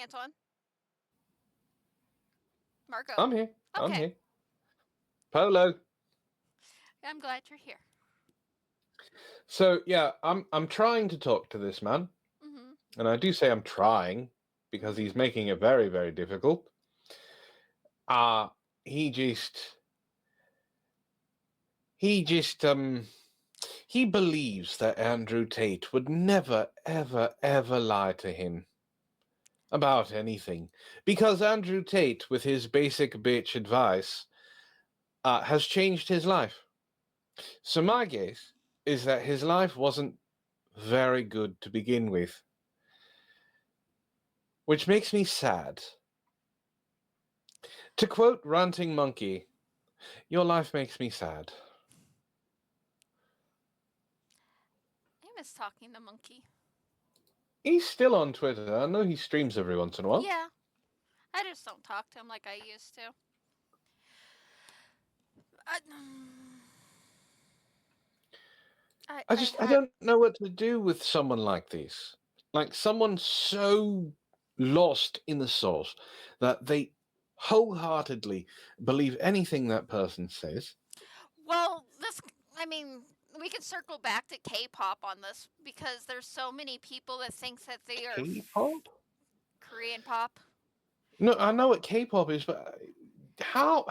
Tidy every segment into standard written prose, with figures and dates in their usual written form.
Anton? Marco? I'm here. I'm Okay. here. Polo. I'm glad you're here. So yeah, I'm trying to talk to this man, Mm-hmm. and I do say I'm trying because he's making it very, very difficult. He just he just he believes that Andrew Tate would never, ever, ever lie to him about anything because Andrew Tate, with his basic bitch advice, has changed his life. So my guess is that his life wasn't very good to begin with, which makes me sad. To quote Ranting Monkey, your life makes me sad. I miss talking to Monkey. He's still on Twitter. I know he streams every once in a while. Yeah. I just don't talk to him like I used to. I don't know what to do with someone like this. Like someone so lost in the sauce that they wholeheartedly believe anything that person says. Well, we can circle back to K-pop on this because there's so many people that think that they are K-pop? Korean pop. No, I know what K-pop is, but how?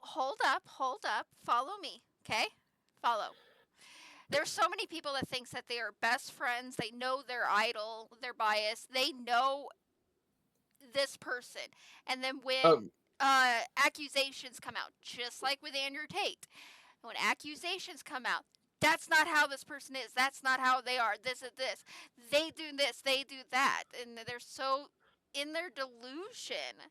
Hold up. Follow me, okay? Follow. There's so many people that thinks that they are best friends. They know their idol, their bias. They know this person, and then when accusations come out, just like with Andrew Tate, when accusations come out, that's not how this person is. That's not how they are. This is this. They do this. They do that, and they're so in their delusion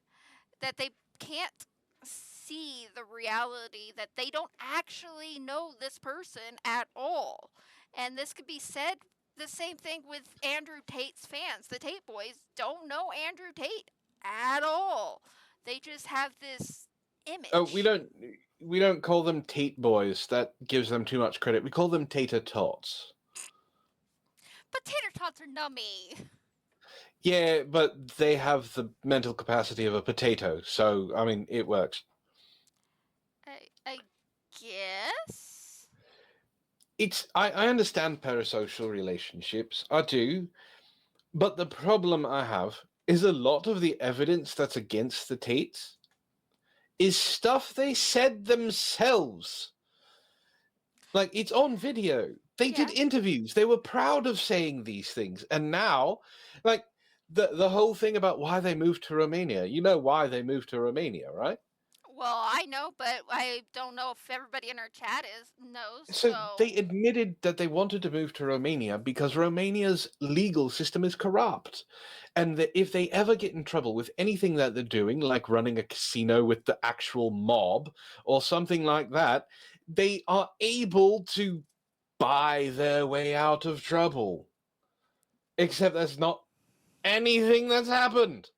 that they can't see the reality that they don't actually know this person at all. And this could be said the same thing with Andrew Tate's fans. The Tate boys don't know Andrew Tate at all. They just have this image. Oh, we don't call them Tate boys. That gives them too much credit. We call them tater tots. But tater tots are nummy. Yeah, but they have the mental capacity of a potato, so I mean, it works. I guess. I understand parasocial relationships. I do. But the problem I have is a lot of the evidence that's against the Tates is stuff they said themselves. Like, it's on video. They did interviews. They were proud of saying these things. And now, like, the whole thing about why they moved to Romania, you know why they moved to Romania, right? Well, I know, but I don't know if everybody in our chat knows. So they admitted that they wanted to move to Romania because Romania's legal system is corrupt. And that if they ever get in trouble with anything that they're doing, like running a casino with the actual mob or something like that, they are able to buy their way out of trouble. Except that's not anything that's happened.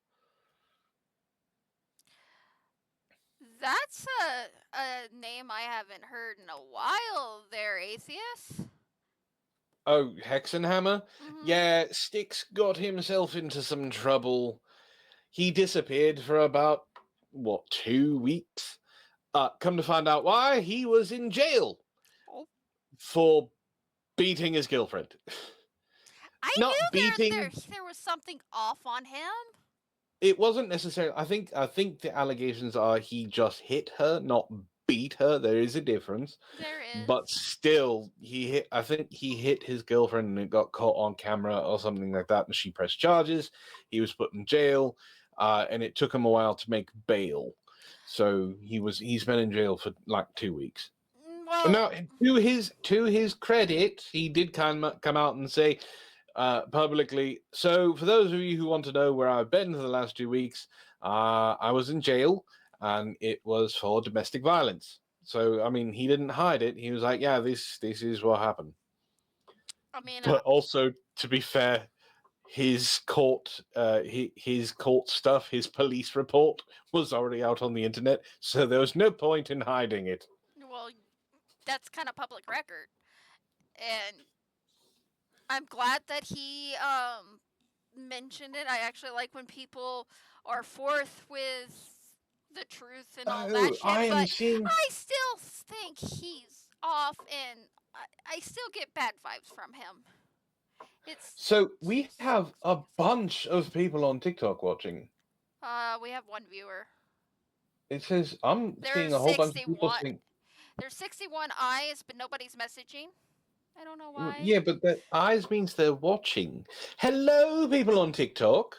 That's a name I haven't heard in a while there, Atheist. Oh, Hexenhammer? Mm-hmm. Yeah, Styx got himself into some trouble. He disappeared for about, 2 weeks? Come to find out why, he was in jail for beating his girlfriend. I knew there was something off on him. It wasn't necessarily. I think the allegations are he just hit her, not beat her. There is a difference. There is. But still, I think he hit his girlfriend and it got caught on camera or something like that, and she pressed charges. He was put in jail, and it took him a while to make bail. So he's been in jail for like 2 weeks. Well, now, to his credit, he did come out and say publicly. So, for those of you who want to know where I've been for the last 2 weeks, I was in jail, and it was for domestic violence. So, I mean, he didn't hide it. He was like, "Yeah, this is what happened." I mean, but also, to be fair, his court stuff, his police report was already out on the internet, so there was no point in hiding it. Well, that's kind of public record, and I'm glad that he mentioned it. I actually like when people are forth with the truth and all that shit. I am But seeing. I still think he's off, and I still get bad vibes from him. It's So we have a bunch of people on TikTok watching. we have one viewer. It says I'm seeing There's a whole bunch of people 61. saying, There's 61 eyes, but nobody's messaging. I don't know why. yeah, but the eyes means they're watching. Hello, people on TikTok.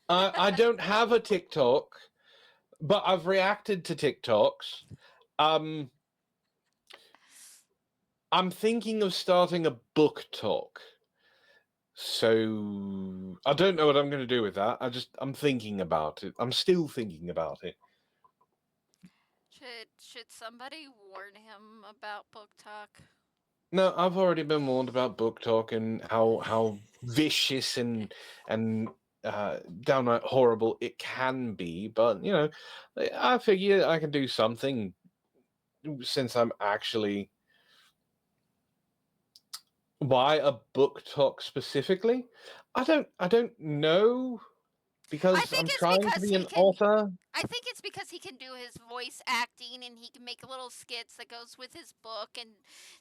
I don't have a TikTok, but I've reacted to TikToks. I'm thinking of starting a book talk. So I don't know what I'm going to do with that. I'm thinking about it. I'm still thinking about it. Should somebody warn him about book talk? No, I've already been warned about book talk and how vicious and downright horrible it can be. But you know, I figure I can do something since I'm actually. Why a book talk specifically? I don't know because I'm trying to be an author. I think it's because he can do his voice acting and he can make little skits that goes with his book and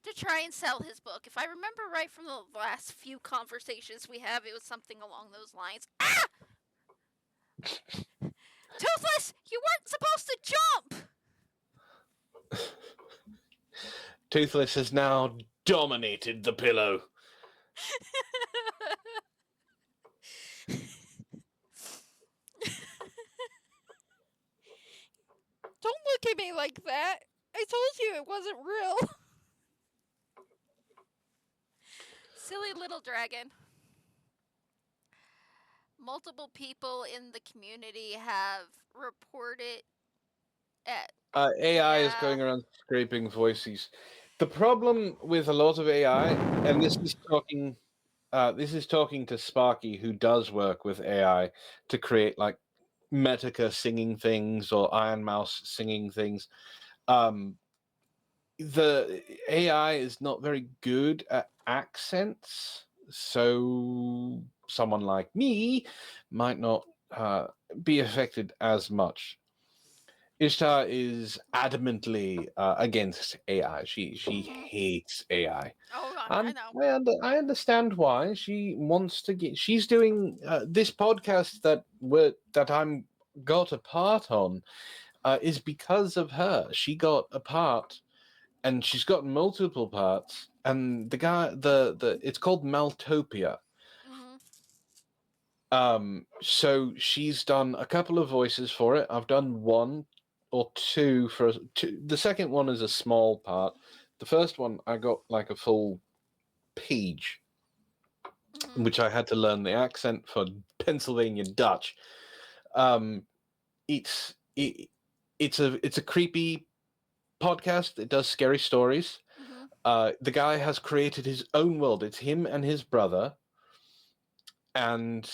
to try and sell his book. If I remember right from the last few conversations we have, it was something along those lines. Ah! Toothless, you weren't supposed to jump. Toothless has now dominated the pillow. Don't look at me like that. I told you it wasn't real. Silly little dragon. Multiple people in the community have reported AI is going around scraping voices. The problem with a lot of AI, and this is talking to Sparky, who does work with AI to create like Metica singing things or Iron Mouse singing things. The AI is not very good at accents, so someone like me might not be affected as much. Ishtar is adamantly against AI. She hates AI. Oh, And I know. I understand why. She wants to get. She's doing this podcast that I'm got a part on is because of her. She got a part, and she's got multiple parts. And the guy, the it's called Maltopia. So she's done a couple of voices for it. I've done one or two for two. The second one is a small part. The first one I got like a full page, which I had to learn the accent for Pennsylvania Dutch. It's a creepy podcast. It does scary stories. The guy has created his own world. It's him and his brother, and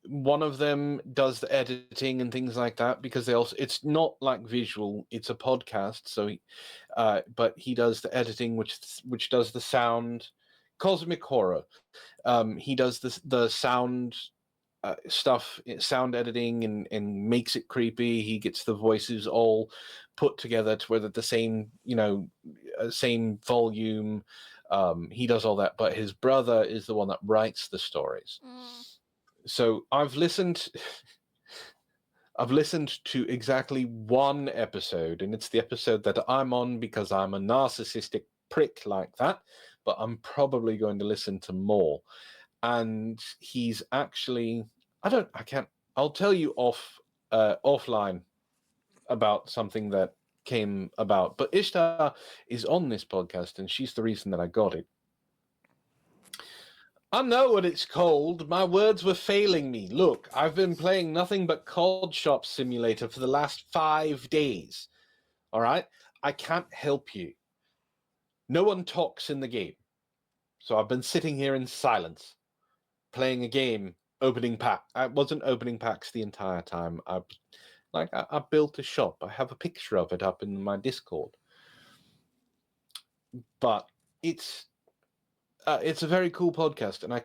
one of them does the editing and things like that because it's not like visual, it's a podcast, so but he does the editing, which does the sound. Cosmic Horror. He does the sound stuff, sound editing, and makes it creepy. He gets the voices all put together to where they're the same, same volume. He does all that, but his brother is the one that writes the stories. So I've listened to exactly one episode, and it's the episode that I'm on because I'm a narcissistic prick like that, but I'm probably going to listen to more. And he's actually, I'll tell you offline about something that came about, but Ishtar is on this podcast and she's the reason that I got it. I know what it's called. My words were failing me. Look, I've been playing nothing but COD Shop Simulator for the last 5 days. All right? I can't help you. No one talks in the game. So I've been sitting here in silence, playing a game, opening pack. I wasn't opening packs the entire time. I built a shop. I have a picture of it up in my Discord. But it's It's a very cool podcast, and I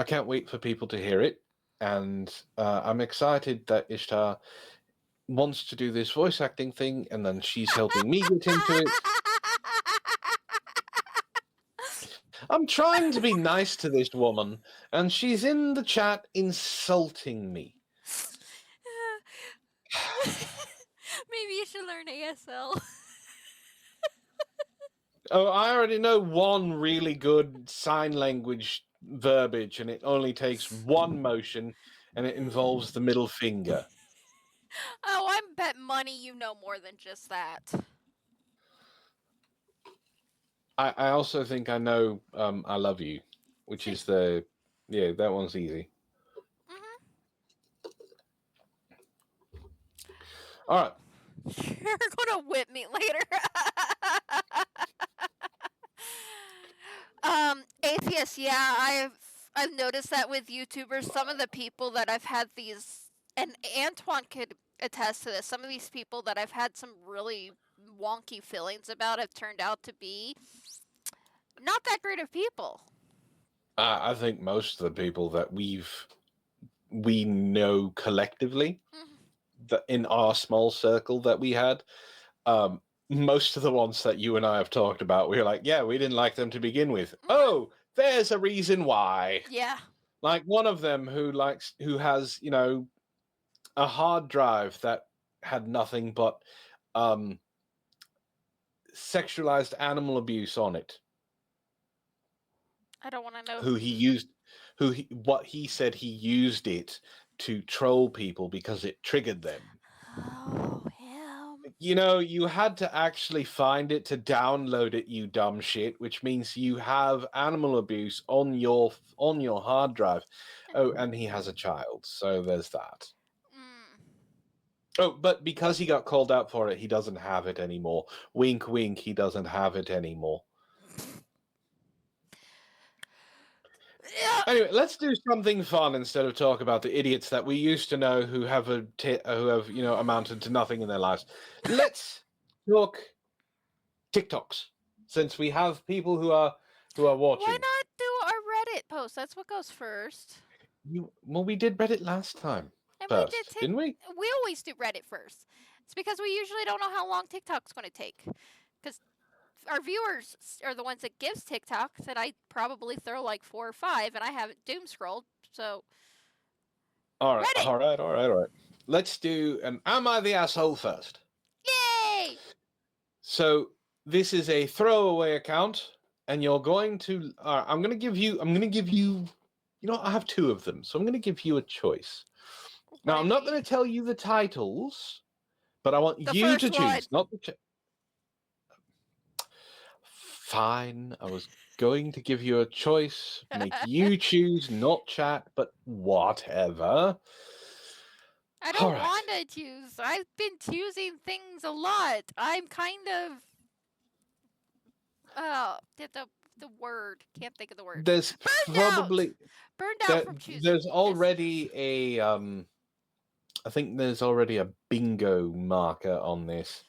can't wait for people to hear it. And I'm excited that Ishtar wants to do this voice acting thing, and then she's helping me get into it. I'm trying to be nice to this woman, and she's in the chat insulting me. Maybe you should learn ASL. Oh, I already know one really good sign language verbiage, and it only takes one motion, and it involves the middle finger. Oh, I bet money you know more than just that. I also think I know I love you, which is that one's easy. All right. You're gonna whip me later. Atheist, yeah, I've noticed that with YouTubers, some of the people that I've had these, and Antoine could attest to this, some of these people that I've had some really wonky feelings about have turned out to be not that great of people. I think most of the people that we know collectively, that in our small circle that we had, most of the ones that you and I have talked about, we were like, yeah, we didn't like them to begin with. Oh, there's a reason why. Yeah. Like one of them who has, a hard drive that had nothing but sexualized animal abuse on it. I don't want to know what he said he used it to troll people because it triggered them. Oh, him. You had to actually find it to download it, you dumb shit, which means you have animal abuse on your hard drive. Oh, and he has a child, so there's that. Oh, but because he got called out for it, he doesn't have it anymore. Wink, wink, he doesn't have it anymore. Anyway, let's do something fun instead of talk about the idiots that we used to know who have amounted to nothing in their lives. Let's talk TikToks, since we have people who are watching. Why not do our Reddit post? That's what goes first. We did Reddit last time. And first, we did didn't we? We always do Reddit first. It's because we usually don't know how long TikTok's going to take. Because our viewers are the ones that gives TikToks, and I probably throw like 4 or 5, and I haven't doom scrolled. So, all right, Reddit. all right. Let's do an Am I the Asshole first? Yay! So this is a throwaway account, and you're going to. I'm going to give you. I have 2 of them, so I'm going to give you a choice. Now, I'm not going to tell you the titles, but I want you to choose, not the. Fine, I was going to give you a choice, make you choose, not chat, but whatever. I don't want to choose. I've been choosing things a lot. I'm kind of. The word. Can't think of the word. There's probably burned out from choosing. There's already a I think there's already a bingo marker on this.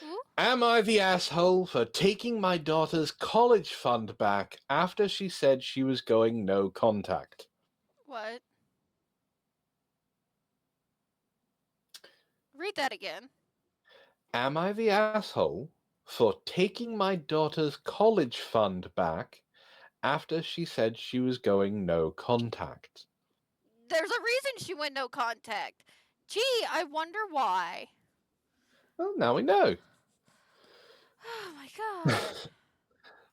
Ooh? Am I the asshole for taking my daughter's college fund back after she said she was going no contact? What? Read that again. Am I the asshole for taking my daughter's college fund back after she said she was going no contact? There's a reason she went no contact. Gee, I wonder why. Well, now we know. Oh my god.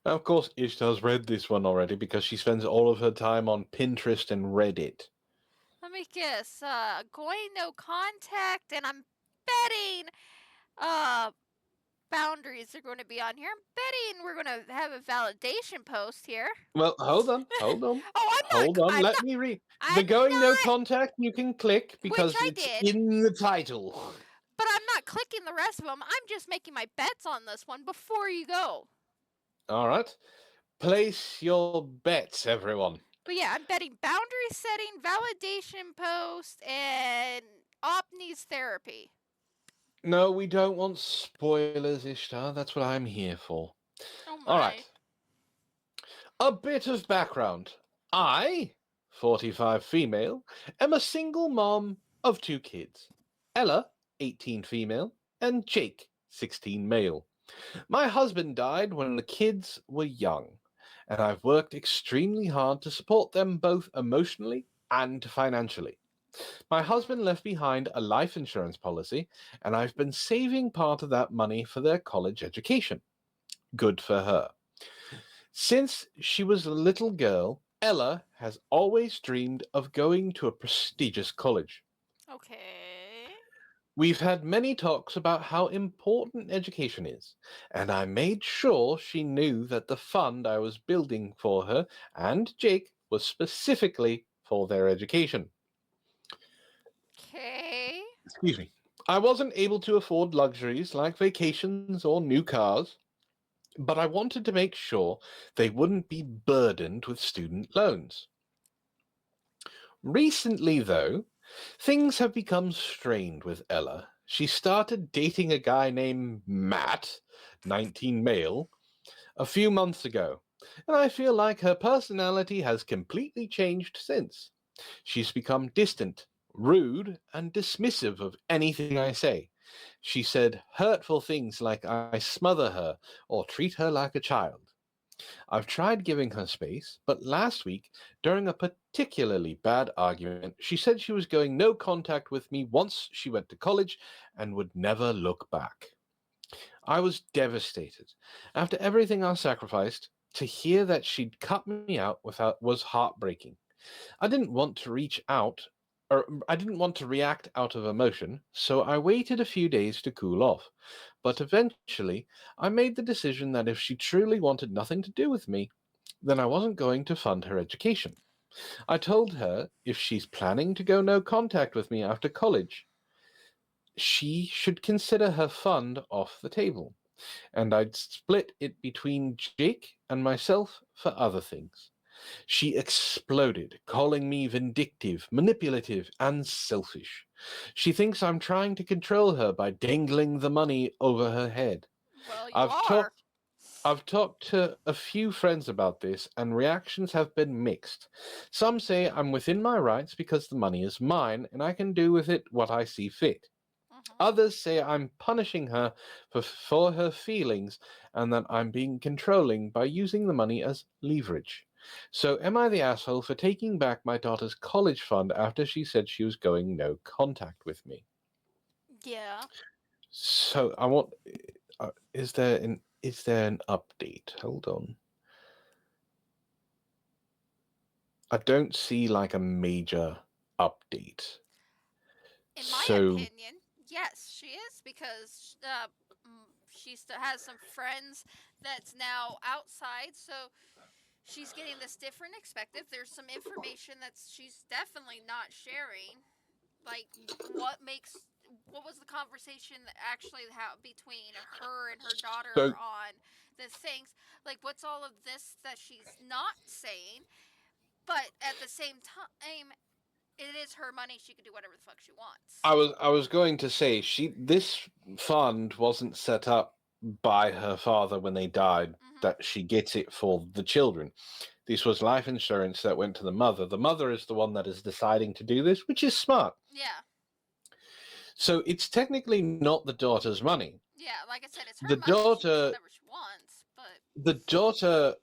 Now, of course, Ishtar's read this one already because she spends all of her time on Pinterest and Reddit. Let me guess. Going no contact, and I'm betting boundaries are going to be on here. I'm betting we're going to have a validation post here. Well, hold on. Let me read. The going no contact you can click because it's in the title. But I'm not clicking the rest of them. I'm just making my bets on this one before you go. All right. Place your bets, everyone. But yeah, I'm betting boundary setting, validation post, and op needs therapy. No, we don't want spoilers, Ishtar. That's what I'm here for. Oh my. All right. A bit of background. I, 45 female, am a single mom of 2 kids. Ella, 18 female, and Jake, 16 male. My husband died when the kids were young, and I've worked extremely hard to support them both emotionally and financially. My husband left behind a life insurance policy, and I've been saving part of that money for their college education. Good for her. Since she was a little girl, Ella has always dreamed of going to a prestigious college. Okay. We've had many talks about how important education is, and I made sure she knew that the fund I was building for her and Jake was specifically for their education. Okay. Excuse me. I wasn't able to afford luxuries like vacations or new cars, but I wanted to make sure they wouldn't be burdened with student loans. Recently, though, things have become strained with Ella. She started dating a guy named Matt, 19 male, a few months ago, and I feel like her personality has completely changed since. She's become distant, rude, and dismissive of anything I say. She said hurtful things like I smother her or treat her like a child. I've tried giving her space, but last week, during a particularly bad argument, she said she was going no contact with me once she went to college and would never look back. I was devastated. After everything I sacrificed, to hear that she'd cut me out without was heartbreaking. I didn't want to reach out, or I didn't want to react out of emotion, so I waited a few days to cool off. But eventually, I made the decision that if she truly wanted nothing to do with me, then I wasn't going to fund her education. I told her if she's planning to go no contact with me after college, she should consider her fund off the table, and I'd split it between Jake and myself for other things. She exploded, calling me vindictive, manipulative, and selfish. She thinks I'm trying to control her by dangling the money over her head. Well, you I've are. talked I've talked to a few friends about this, and reactions have been mixed. Some say I'm within my rights because the money is mine and I can do with it what I see fit. Mhm. Others say I'm punishing her for her feelings and that I'm being controlling by using the money as leverage. So, am I the asshole for taking back my daughter's college fund after she said she was going no contact with me? Yeah. So, I want. Is there an update? Hold on. I don't see like a major update. In my So, opinion, yes, she is because she still has some friends that's now outside, so she's getting this different perspective. There's some information that she's definitely not sharing, like what was the conversation that actually between her and her daughter so on the things, like what's all of this that she's not saying, but at the same time it is her money. She can do whatever the fuck she wants. I was going to say this fund wasn't set up by her father when they died Hmm. that she gets it for the children. This was life insurance that went to the mother. The mother is the one that is deciding to do this, which is smart. Yeah. So it's technically not the daughter's money. Yeah, like I said, it's her The money. She can do daughter whatever she wants, but the daughter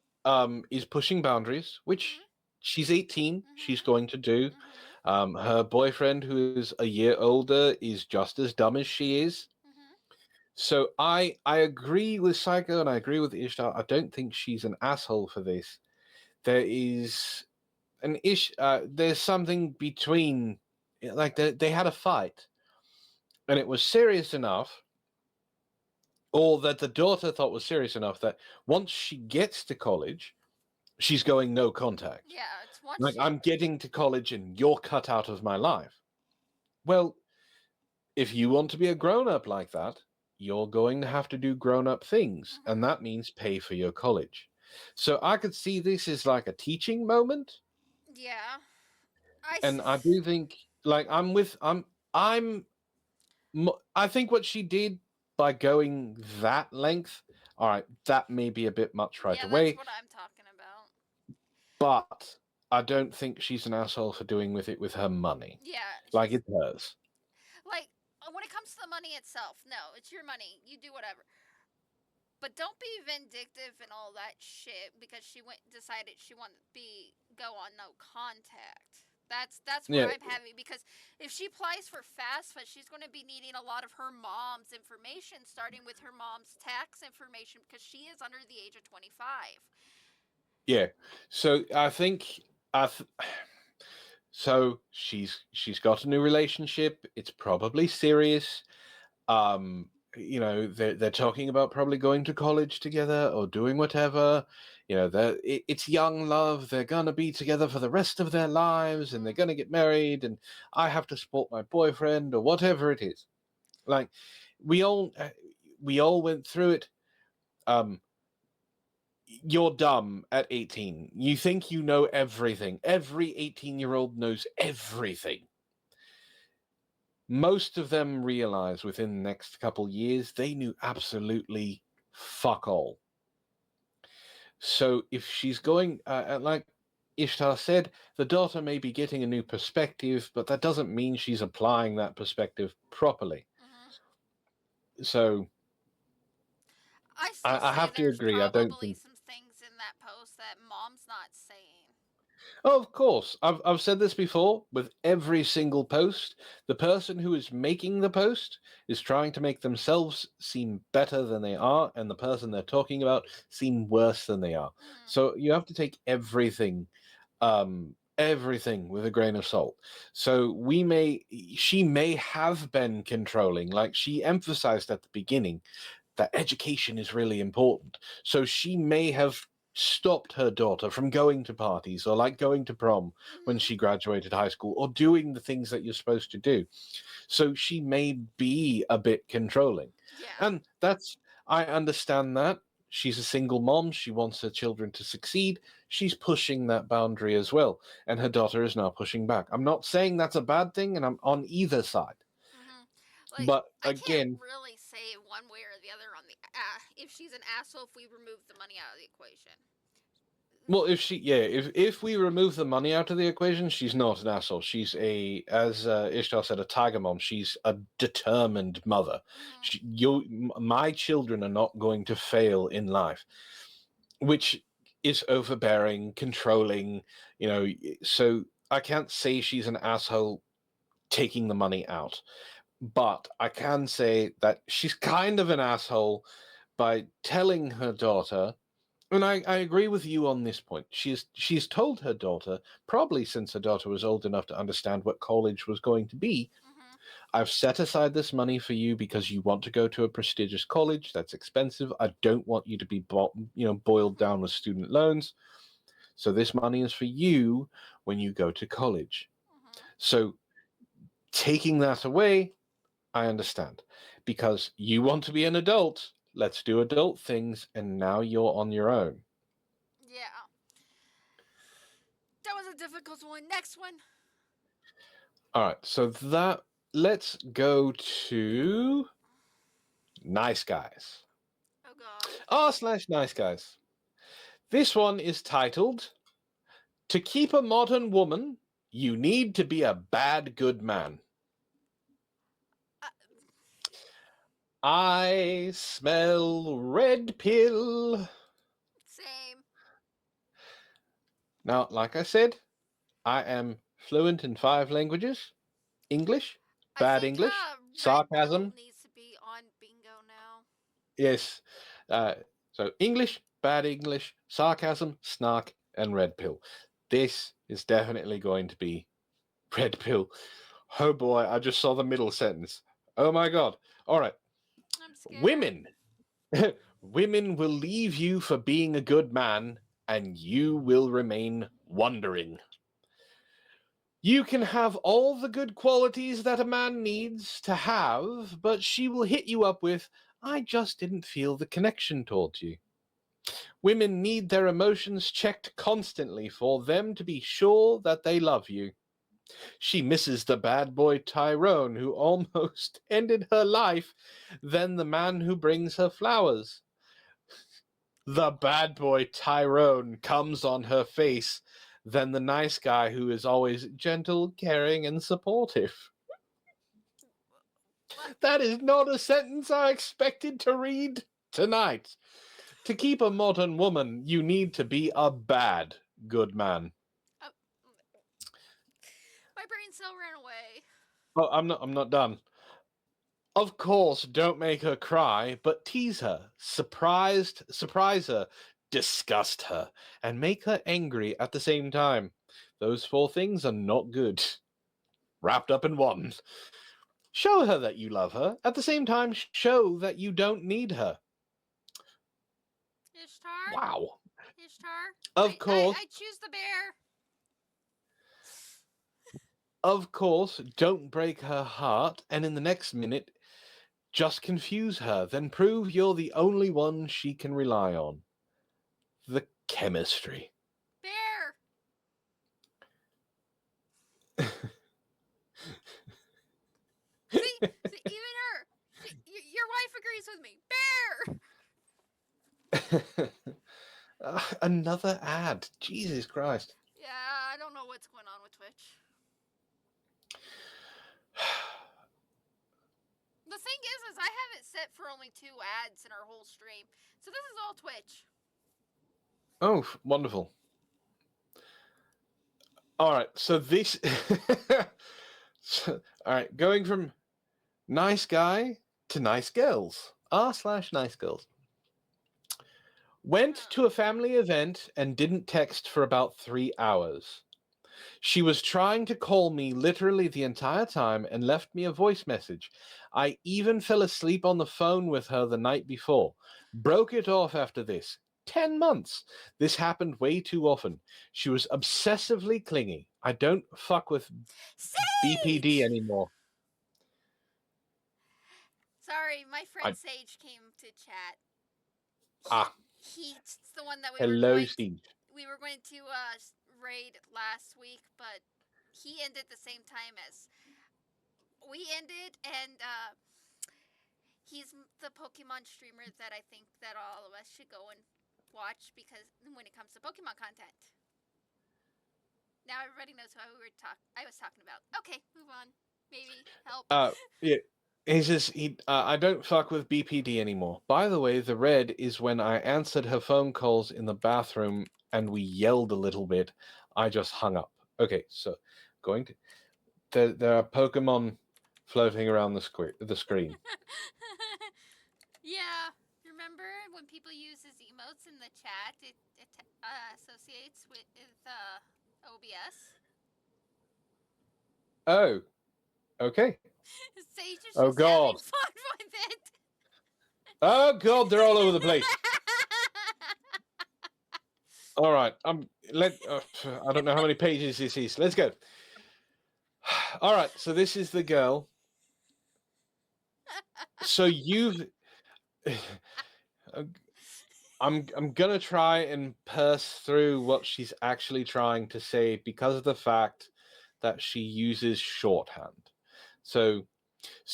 is pushing boundaries, which mhm, she's 18, she's mhm, going to do. mhm, Her boyfriend, who is a year older, is just as dumb as she is. mhm. So I agree with Psycho and I agree with Ishtar. I don't think she's an asshole for this. There is an ish. There's something between, like they had a fight, and it was serious enough, or that the daughter thought was serious enough that once she gets to college, she's going no contact. Yeah, it's once Like she. I'm getting to college and you're cut out of my life. Well, if you want to be a grown up like that, you're going to have to do grown up things, and Mhm. that means pay for your college. So I could see this as like a teaching moment, Yeah, I. and I do think like I think what she did by going that length, all right, that may be a bit much right Yeah, that's away. what I'm talking about. But I don't think she's an asshole for doing with it with her money. Yeah. Like, it's hers. Like, when it comes to the money itself, no, it's your money. You do whatever. But don't be vindictive and all that shit because she decided she wanted to go on no contact. That's where Yeah. I'm having, because if she applies for FAFSA, she's going to be needing a lot of her mom's information, starting with her mom's tax information, because she is under the age of 25. Yeah. So I think so she's got a new relationship. It's probably serious. You know, they're talking about probably going to college together or doing whatever. You know, it's young love. They're gonna be together for the rest of their lives, and they're gonna get married. And I have to support my boyfriend or whatever it is. Like, we all went through it. You're dumb at 18. You think you know everything. Every 18-year-old knows everything. Most of them realize within the next couple years they knew absolutely fuck all. So if she's going, like Ishtar said, the daughter may be getting a new perspective, but that doesn't mean she's applying that perspective properly. So I have to agree. I don't think some things in that post that mom's not saying. Oh, of course. I've said this before with every single post. The person who is making the post is trying to make themselves seem better than they are, and the person they're talking about seem worse than they are. So you have to take everything with a grain of salt. So she may have been controlling, like she emphasized at the beginning that education is really important. So she may have stopped her daughter from going to parties or like going to prom when she graduated high school or doing the things that you're supposed to do. So she may be a bit controlling. Yeah. And I understand that. She's a single mom. She wants her children to succeed. She's pushing that boundary as well. And her daughter is now pushing back. I'm not saying that's a bad thing, and I'm on either side. Like, but I again, can't really say one way or the other on the if she's an asshole if we remove the money out of the equation. Well, if we remove the money out of the equation, she's not an asshole. She's as Ishtar said, a tiger mom. She's a determined mother. My children are not going to fail in life, which is overbearing, controlling. You know, so I can't say she's an asshole taking the money out, but I can say that she's kind of an asshole by telling her daughter. And I agree with you on this point. She's told her daughter, probably since her daughter was old enough to understand what college was going to be, I've set aside this money for you because you want to go to a prestigious college that's expensive. I don't want you to be boiled down with student loans. So this money is for you when you go to college. So taking that away, I understand. Because you want to be an adult, let's do adult things, and now you're on your own. Yeah. That was a difficult one. Next one. All right, so let's go to Nice Guys. Oh, God. R/Nice Guys. This one is titled, To Keep a Modern Woman, You Need to Be a Bad Good Man. I smell red pill. Same. Now, like I said, I am fluent in 5 languages. English, bad English, sarcasm. Red pill needs to be on bingo now. Yes. So English, bad English, sarcasm, snark, and red pill. This is definitely going to be red pill. Oh boy, I just saw the middle sentence. Oh my God. All right. I'm scared. Women will leave you for being a good man, and you will remain wondering. You can have all the good qualities that a man needs to have, but she will hit you up with, I just didn't feel the connection towards you. Women need their emotions checked constantly for them to be sure that they love you. She misses the bad boy Tyrone who almost ended her life, then the man who brings her flowers. The bad boy Tyrone comes on her face than the nice guy who is always gentle, caring, and supportive. That is not a sentence I expected to read tonight. To keep a modern woman, you need to be a bad good man. My brain cell ran away. Oh, I'm not done. Of course, don't make her cry, but tease her, surprise her, disgust her, and make her angry at the same time. Those four things are not good. Wrapped up in one. Show her that you love her. At the same time, show that you don't need her. Ishtar? Wow. Ishtar? Of course. I choose the bear. Of course, don't break her heart, and in the next minute, just confuse her, then prove you're the only one she can rely on. The chemistry. Bear. see, even her. Your wife agrees with me. Bear. Another ad. Jesus Christ. Yeah, I don't know what's going on with Twitch. The thing is I have it set for only 2 ads in our whole stream. So this is all Twitch. Oh, wonderful. All right, so this... all right, going from nice guy to nice girls. R/nice girls. Went to a family event and didn't text for about 3 hours. She was trying to call me literally the entire time and left me a voice message. I even fell asleep on the phone with her the night before. Broke it off after this. 10 months. This happened way too often. She was obsessively clingy. I don't fuck with BPD anymore. Sorry, my friend Sage came to chat. He's the one that we were going to raid last week, but he ended the same time as we ended, and he's the Pokemon streamer that I think that all of us should go and watch because when it comes to Pokemon content. Now everybody knows who I was talking about. Okay, move on. Maybe help. Yeah. He says I don't fuck with BPD anymore. By the way, the red is when I answered her phone calls in the bathroom and we yelled a little bit. I just hung up. Okay, so going to there are Pokemon floating around the screen. Yeah, remember when people use his emotes in the chat, it associates with OBS. Oh, okay. Sage is just God. having fun with it. Oh God, they're all over the place. All right, I don't know how many pages this is. Let's go. All right, so this is the girl. So you've I'm gonna try and parse through what she's actually trying to say because of the fact that she uses shorthand. So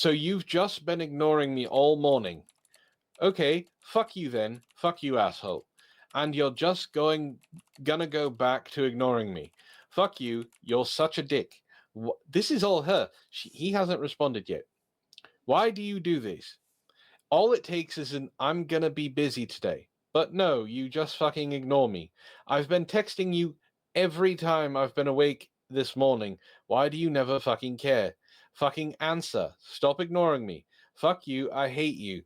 you've just been ignoring me all morning. Okay, fuck you then. Fuck you, asshole. And you're just gonna go back to ignoring me. Fuck you. You're such a dick. This is all her. He hasn't responded yet. Why do you do this? All it takes is an I'm gonna be busy today. But no, you just fucking ignore me. I've been texting you every time I've been awake this morning. Why do you never fucking care? Fucking answer. Stop ignoring me. Fuck you. I hate you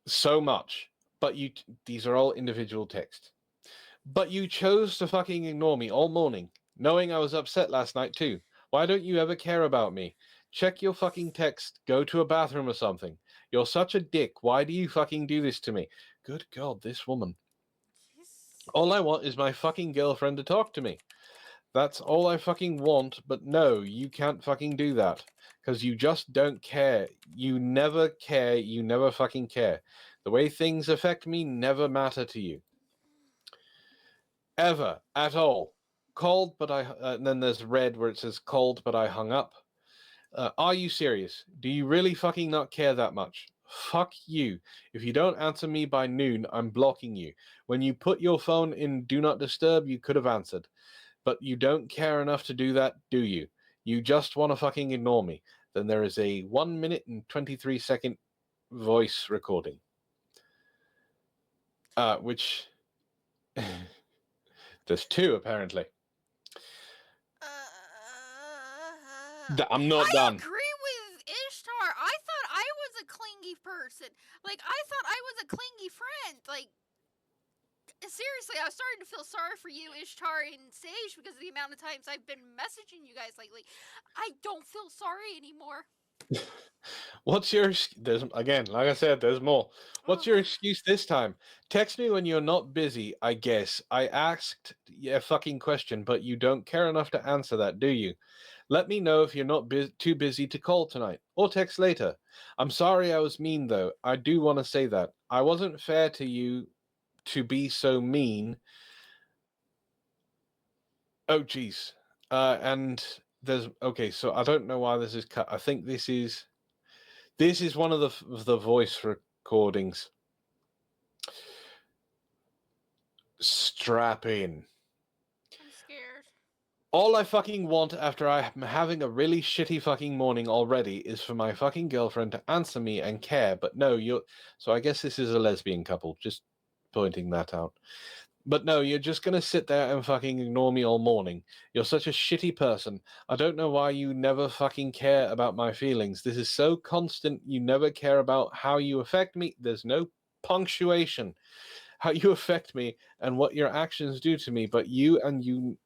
so much. But these are all individual texts. But you chose to fucking ignore me all morning, knowing I was upset last night too. Why don't you ever care about me? Check your fucking text. Go to a bathroom or something. You're such a dick. Why do you fucking do this to me? Good God, this woman. All I want is my fucking girlfriend to talk to me. That's all I fucking want, but no, you can't fucking do that. Because you just don't care. You never care. You never fucking care. The way things affect me never matter to you. Ever. At all. Called, but and then there's red where it says called, but I hung up. Are you serious? Do you really fucking not care that much? Fuck you. If you don't answer me by noon, I'm blocking you. When you put your phone in Do Not Disturb, you could have answered. But you don't care enough to do that, do you? You just want to fucking ignore me. Then there is a 1 minute and 23-second voice recording. Which... There's two, apparently. I'm not done. I agree with Ishtar. I thought I was a clingy person. Like, I thought I was a clingy friend. Like, seriously, I was starting to feel sorry for you, Ishtar and Sage, because of the amount of times I've been messaging you guys lately. I don't feel sorry anymore. What's your... There's, again, like I said, there's more. What's your excuse this time? Text me when you're not busy, I guess. I asked a fucking question, but you don't care enough to answer that, do you? Let me know if you're not too busy to call tonight, or text later. I'm sorry I was mean, though. I do want to say that. I wasn't fair to you to be so mean. Oh, jeez. And there's... Okay, so I don't know why this is cut. I think this is one of the voice recordings. Strap in. I'm scared. All I fucking want after I'm having a really shitty fucking morning already is for my fucking girlfriend to answer me and care, but no, you're... So I guess this is a lesbian couple, just pointing that out. But no, you're just gonna sit there and fucking ignore me all morning. You're such a shitty person. I don't know why you never fucking care about my feelings. This is so constant. You never care about how you affect me. There's no punctuation. How you affect me and what your actions do to me, but you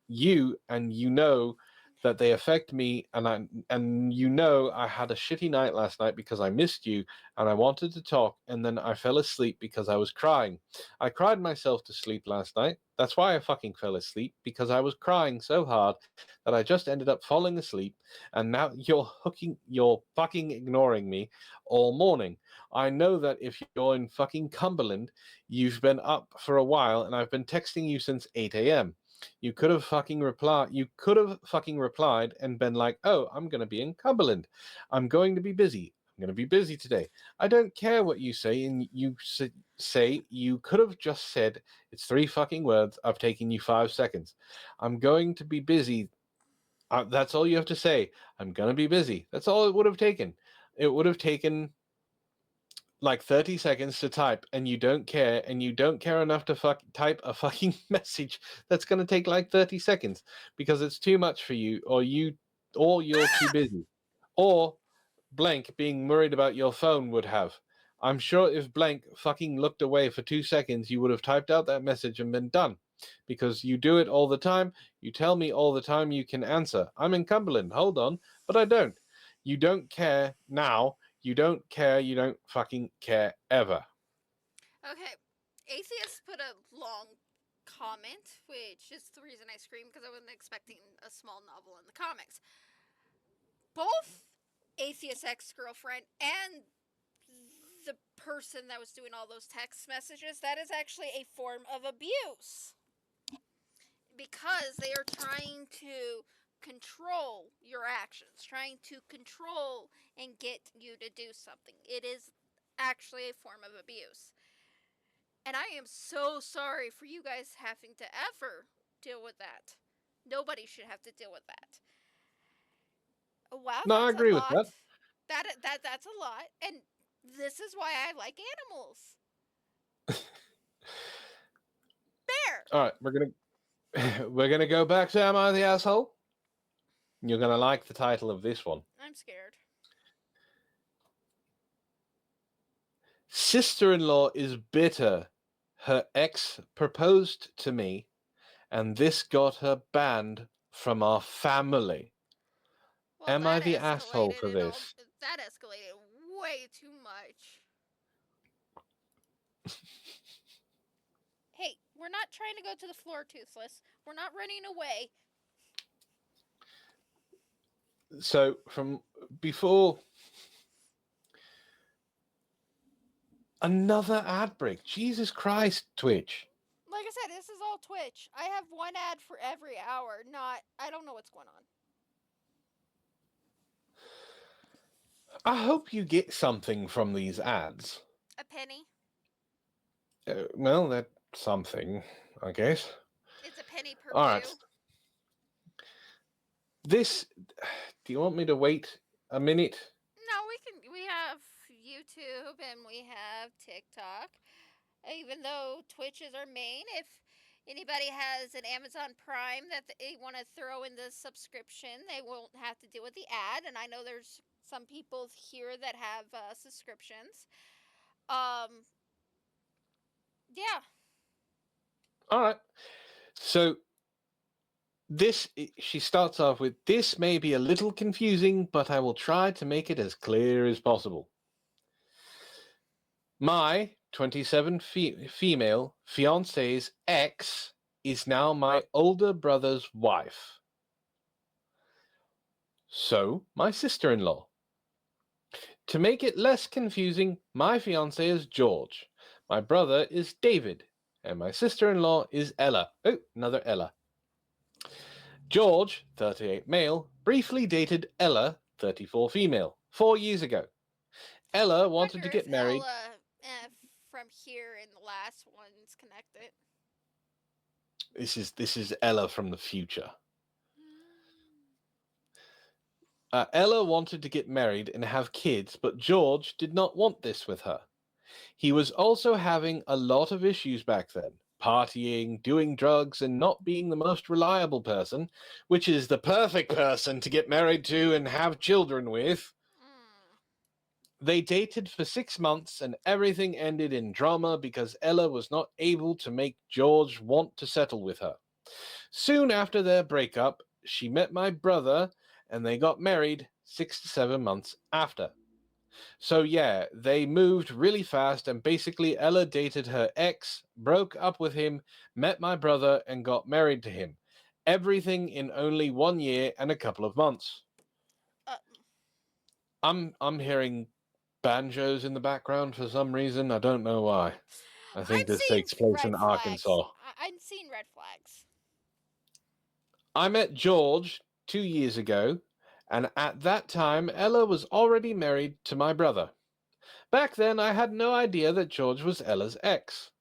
know that they affect me, and you know I had a shitty night last night because I missed you and I wanted to talk, and then I fell asleep because I was crying. I cried myself to sleep last night. That's why I fucking fell asleep, because I was crying so hard that I just ended up falling asleep, and now you're fucking ignoring me all morning. I know that if you're in fucking Cumberland, you've been up for a while, and I've been texting you since 8 a.m. You could have fucking replied. You could have fucking replied and been like, "Oh, I'm going to be in Cumberland. I'm going to be busy. I'm going to be busy today." I don't care what you say, and you say you could have just said, "It's 3 fucking words. I've taken you 5 seconds. I'm going to be busy." That's all you have to say. I'm going to be busy. That's all it would have taken. It would have taken like 30 seconds to type, and you don't care, and you don't care enough to type a fucking message that's going to take like 30 seconds because it's too much for you, or you're too busy, or blank being worried about your phone would have. I'm sure if blank fucking looked away for 2 seconds, you would have typed out that message and been done, because you do it all the time. You tell me all the time you can answer. I'm in Cumberland, hold on, but I don't. You don't care now. You don't care. You don't fucking care ever. Okay. Atheist put a long comment, which is the reason I screamed, because I wasn't expecting a small novel in the comics. Both Atheist ex-girlfriend and the person that was doing all those text messages, that is actually a form of abuse. Because they are trying to control your actions, trying to control and get you to do something. It is actually a form of abuse. And I am so sorry for you guys having to ever deal with that. Nobody should have to deal with that. Wow, no, that's I agree a with lot. that. That's a lot, and this is why I like animals. There. All right, we're gonna go back to Am I the Asshole? You're gonna like the title of this one. I'm scared. Sister-in-law is bitter. Her ex proposed to me, and this got her banned from our family. Well, Am I the asshole for this? That escalated way too much. Hey, we're not trying to go to the floor, Toothless. We're not running away. So from before... Another ad break. Jesus Christ, Twitch. Like I said, this is all Twitch. I have one ad for every hour. I don't know what's going on. I hope you get something from these ads. A penny. Well, that's something, I guess. It's a penny per All right. view. This. Do you want me to wait a minute? No, we have YouTube and we have TikTok. Even though Twitch is our main, if anybody has an Amazon Prime that they want to throw in the subscription, they won't have to deal with the ad. And I know there's some people here that have subscriptions. Yeah. All right. So she starts off with, this may be a little confusing, but I will try to make it as clear as possible. My 27 female fiance's ex is now my older brother's wife. So, my sister-in-law. To make it less confusing, my fiance is George, my brother is David, and my sister-in-law is Ella. Oh, another Ella. George, 38 male, briefly dated Ella, 34 female, 4 years ago. Ella wanted to get married. Ella, from here in the last one's connected. This is Ella from the future. Ella wanted to get married and have kids, but George did not want this with her. He was also having a lot of issues back then. Partying, doing drugs, and not being the most reliable person, which is the perfect person to get married to and have children with. They dated for 6 months and everything ended in drama because Ella was not able to make George want to settle with her. Soon after their breakup, she met my brother and they got married 6 to 7 months after. So yeah, they moved really fast and basically Ella dated her ex, broke up with him, met my brother and got married to him. Everything in only 1 year and a couple of months. I'm hearing banjos in the background for some reason. I don't know why. I think this takes place in Arkansas. I've seen red flags. I met George 2 years ago, and at that time, Ella was already married to my brother. Back then, I had no idea that George was Ella's ex.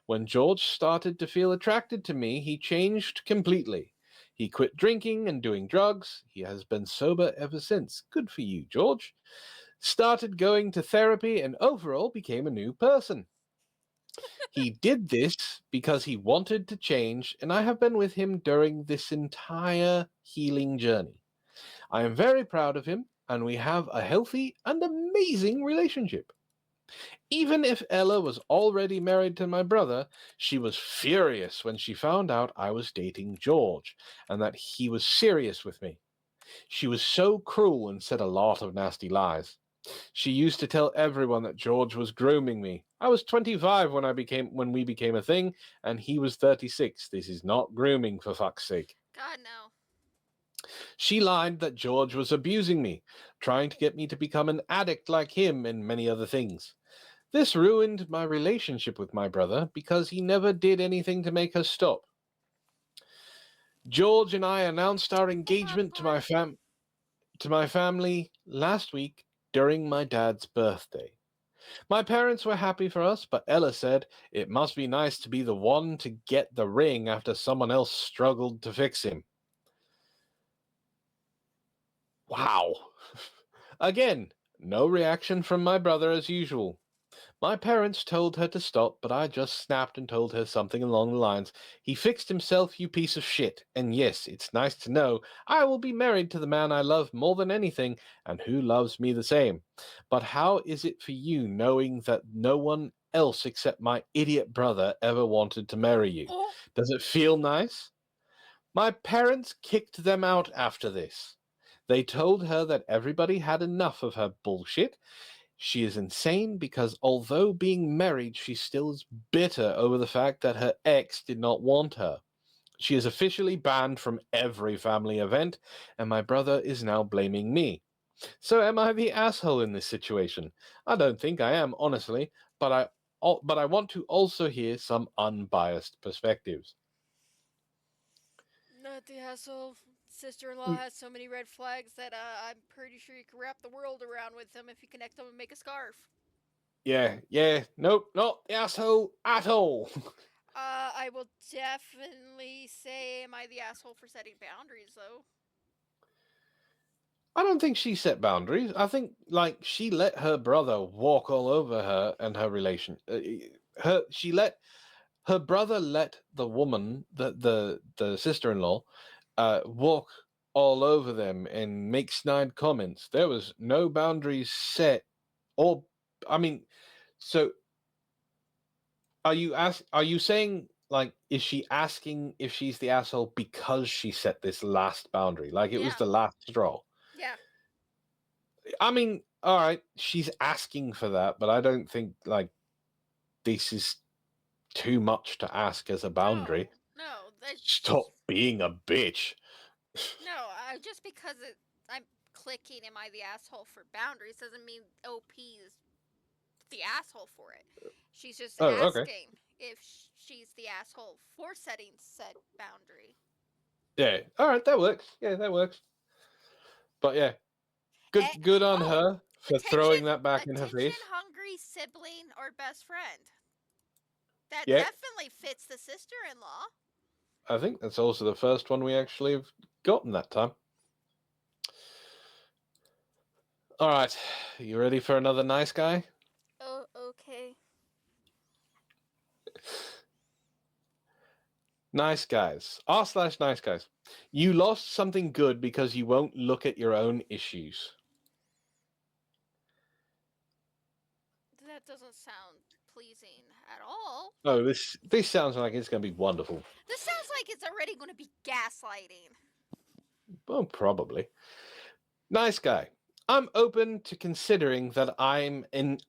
When George started to feel attracted to me, he changed completely. He quit drinking and doing drugs. He has been sober ever since. Good for you, George. Started going to therapy and overall became a new person. He did this because he wanted to change, and I have been with him during this entire healing journey. I am very proud of him, and we have a healthy and amazing relationship. Even if Ella was already married to my brother, she was furious when she found out I was dating George and that he was serious with me. She was so cruel and said a lot of nasty lies. She used to tell everyone that George was grooming me. I was 25 when we became a thing, and he was 36. This is not grooming, for fuck's sake. God, no. She lied that George was abusing me, trying to get me to become an addict like him and many other things. This ruined my relationship with my brother because he never did anything to make her stop. George and I announced our engagement to my family last week during my dad's birthday. My parents were happy for us, but Ella said it must be nice to be the one to get the ring after someone else struggled to fix him. Wow. Again, no reaction from my brother as usual. My parents told her to stop, but I just snapped and told her something along the lines, he fixed himself, you piece of shit. And yes, it's nice to know I will be married to the man I love more than anything and who loves me the same. But how is it for you knowing that no one else except my idiot brother ever wanted to marry you? Does it feel nice? My parents kicked them out after this. They told her that everybody had enough of her bullshit. She is insane because although being married, she still is bitter over the fact that her ex did not want her. She is officially banned from every family event, and my brother is now blaming me. So am I the asshole in this situation? I don't think I am, honestly, but I want to also hear some unbiased perspectives. Not the asshole. sister-in-law has so many red flags that I'm pretty sure you can wrap the world around with them if you connect them and make a scarf. Yeah. Nope, not the asshole at all. I will definitely say, am I the asshole for setting boundaries, though? I don't think she set boundaries. I think like she let her brother walk all over her and her relation. Her brother let the woman, the sister-in-law, walk all over them and make snide comments. There was no boundaries set, or I mean, so are you saying like is she asking if she's the asshole because she set this last boundary? Like it was Yeah. the last straw. Yeah. I mean, all right, she's asking for that, but I don't think like this is too much to ask as a boundary. No, that's Stop being a bitch. No, just because I'm clicking, am I the asshole for boundaries doesn't mean OP is the asshole for it. She's just Okay. asking if she's the asshole for setting said boundary. Yeah. All right, that works. Yeah, that works. But yeah, good on her for throwing that back in her face. Attention-hungry sibling or best friend. That Yeah. definitely fits the sister-in-law. I think that's also the first one we actually have gotten that time. All right, you ready for another nice guy? Oh, okay. Nice guys. r/nice guys. You lost something good because you won't look at your own issues. That doesn't sound pleasing at all. Oh, this sounds like it's going to be wonderful. This sounds like it's already going to be gaslighting. Well, probably. Nice guy. I'm open to considering that I'm in.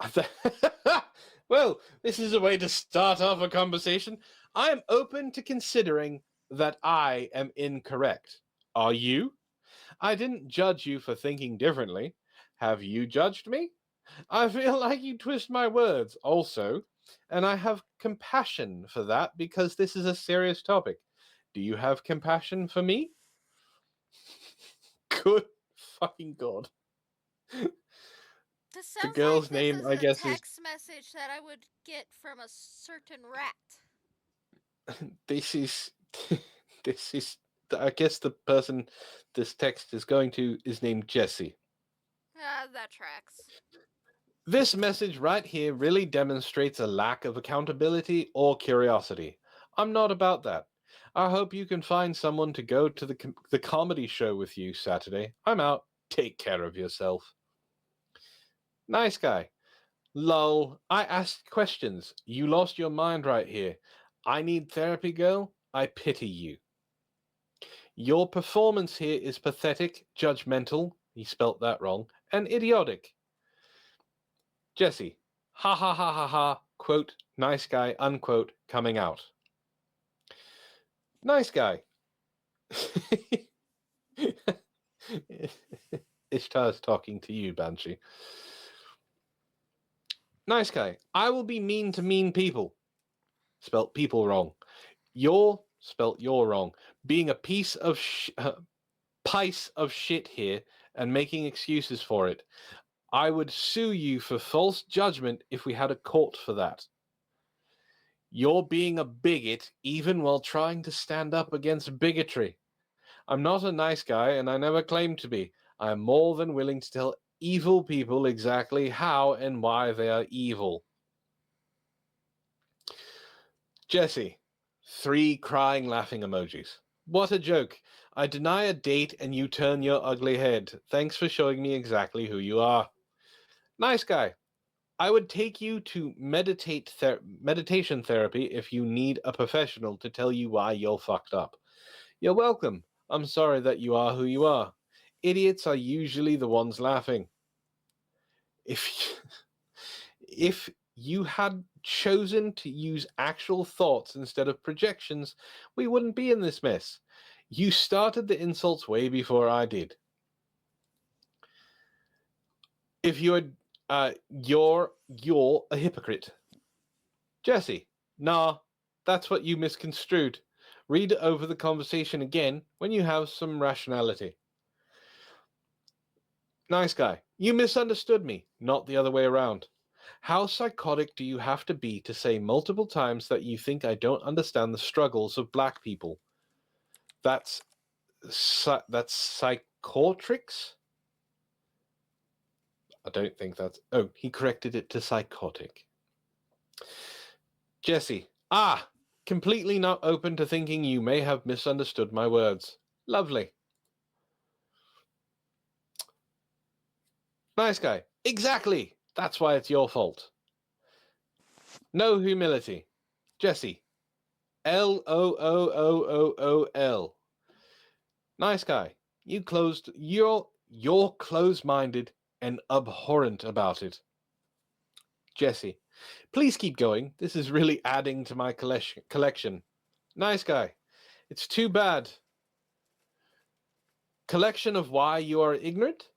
Well, this is a way to start off a conversation. I am open to considering that I am incorrect. Are you? I didn't judge you for thinking differently. Have you judged me? I feel like you twist my words also, and I have compassion for that because this is a serious topic. Do you have compassion for me? Good fucking God. This sounds girl's like name, this I is guess, a text message that I would get from a certain rat. This is I guess the person this text is going to is named Jesse. That tracks. This message right here really demonstrates a lack of accountability or curiosity. I'm not about that. I hope you can find someone to go to the comedy show with you Saturday. I'm out. Take care of yourself. Nice guy. Lol, I asked questions. You lost your mind right here. I need therapy, girl. I pity you. Your performance here is pathetic, judgmental, he spelt that wrong, and idiotic. Jesse, ha ha ha ha ha, quote, nice guy, unquote, coming out. Nice guy. Ishtar's talking to you, Banshee. Nice guy. I will be mean to mean people. Spelt people wrong. You're spelt you're wrong. Being a piece of shit here and making excuses for it. I would sue you for false judgment if we had a court for that. You're being a bigot even while trying to stand up against bigotry. I'm not a nice guy and I never claimed to be. I am more than willing to tell evil people exactly how and why they are evil. Jesse, 3 crying laughing emojis. What a joke. I deny a date and you turn your ugly head. Thanks for showing me exactly who you are. Nice guy. I would take you to meditation therapy if you need a professional to tell you why you're fucked up. You're welcome. I'm sorry that you are who you are. Idiots are usually the ones laughing. If you had chosen to use actual thoughts instead of projections, we wouldn't be in this mess. You started the insults way before I did. If you're a hypocrite. Jesse, nah, that's what you misconstrued. Read over the conversation again when you have some rationality. Nice guy. You misunderstood me, not the other way around. How psychotic do you have to be to say multiple times that you think I don't understand the struggles of black people? That's psychotrix? I don't think that's... Oh, he corrected it to psychotic. Jesse. Completely not open to thinking you may have misunderstood my words. Lovely. Nice guy. Exactly. That's why it's your fault. No humility. Jesse. LOOOOOL. Nice guy. You're close-minded and abhorrent about it. Jesse. Please keep going. This is really adding to my collection. Nice guy. It's too bad. Collection of why you are ignorant?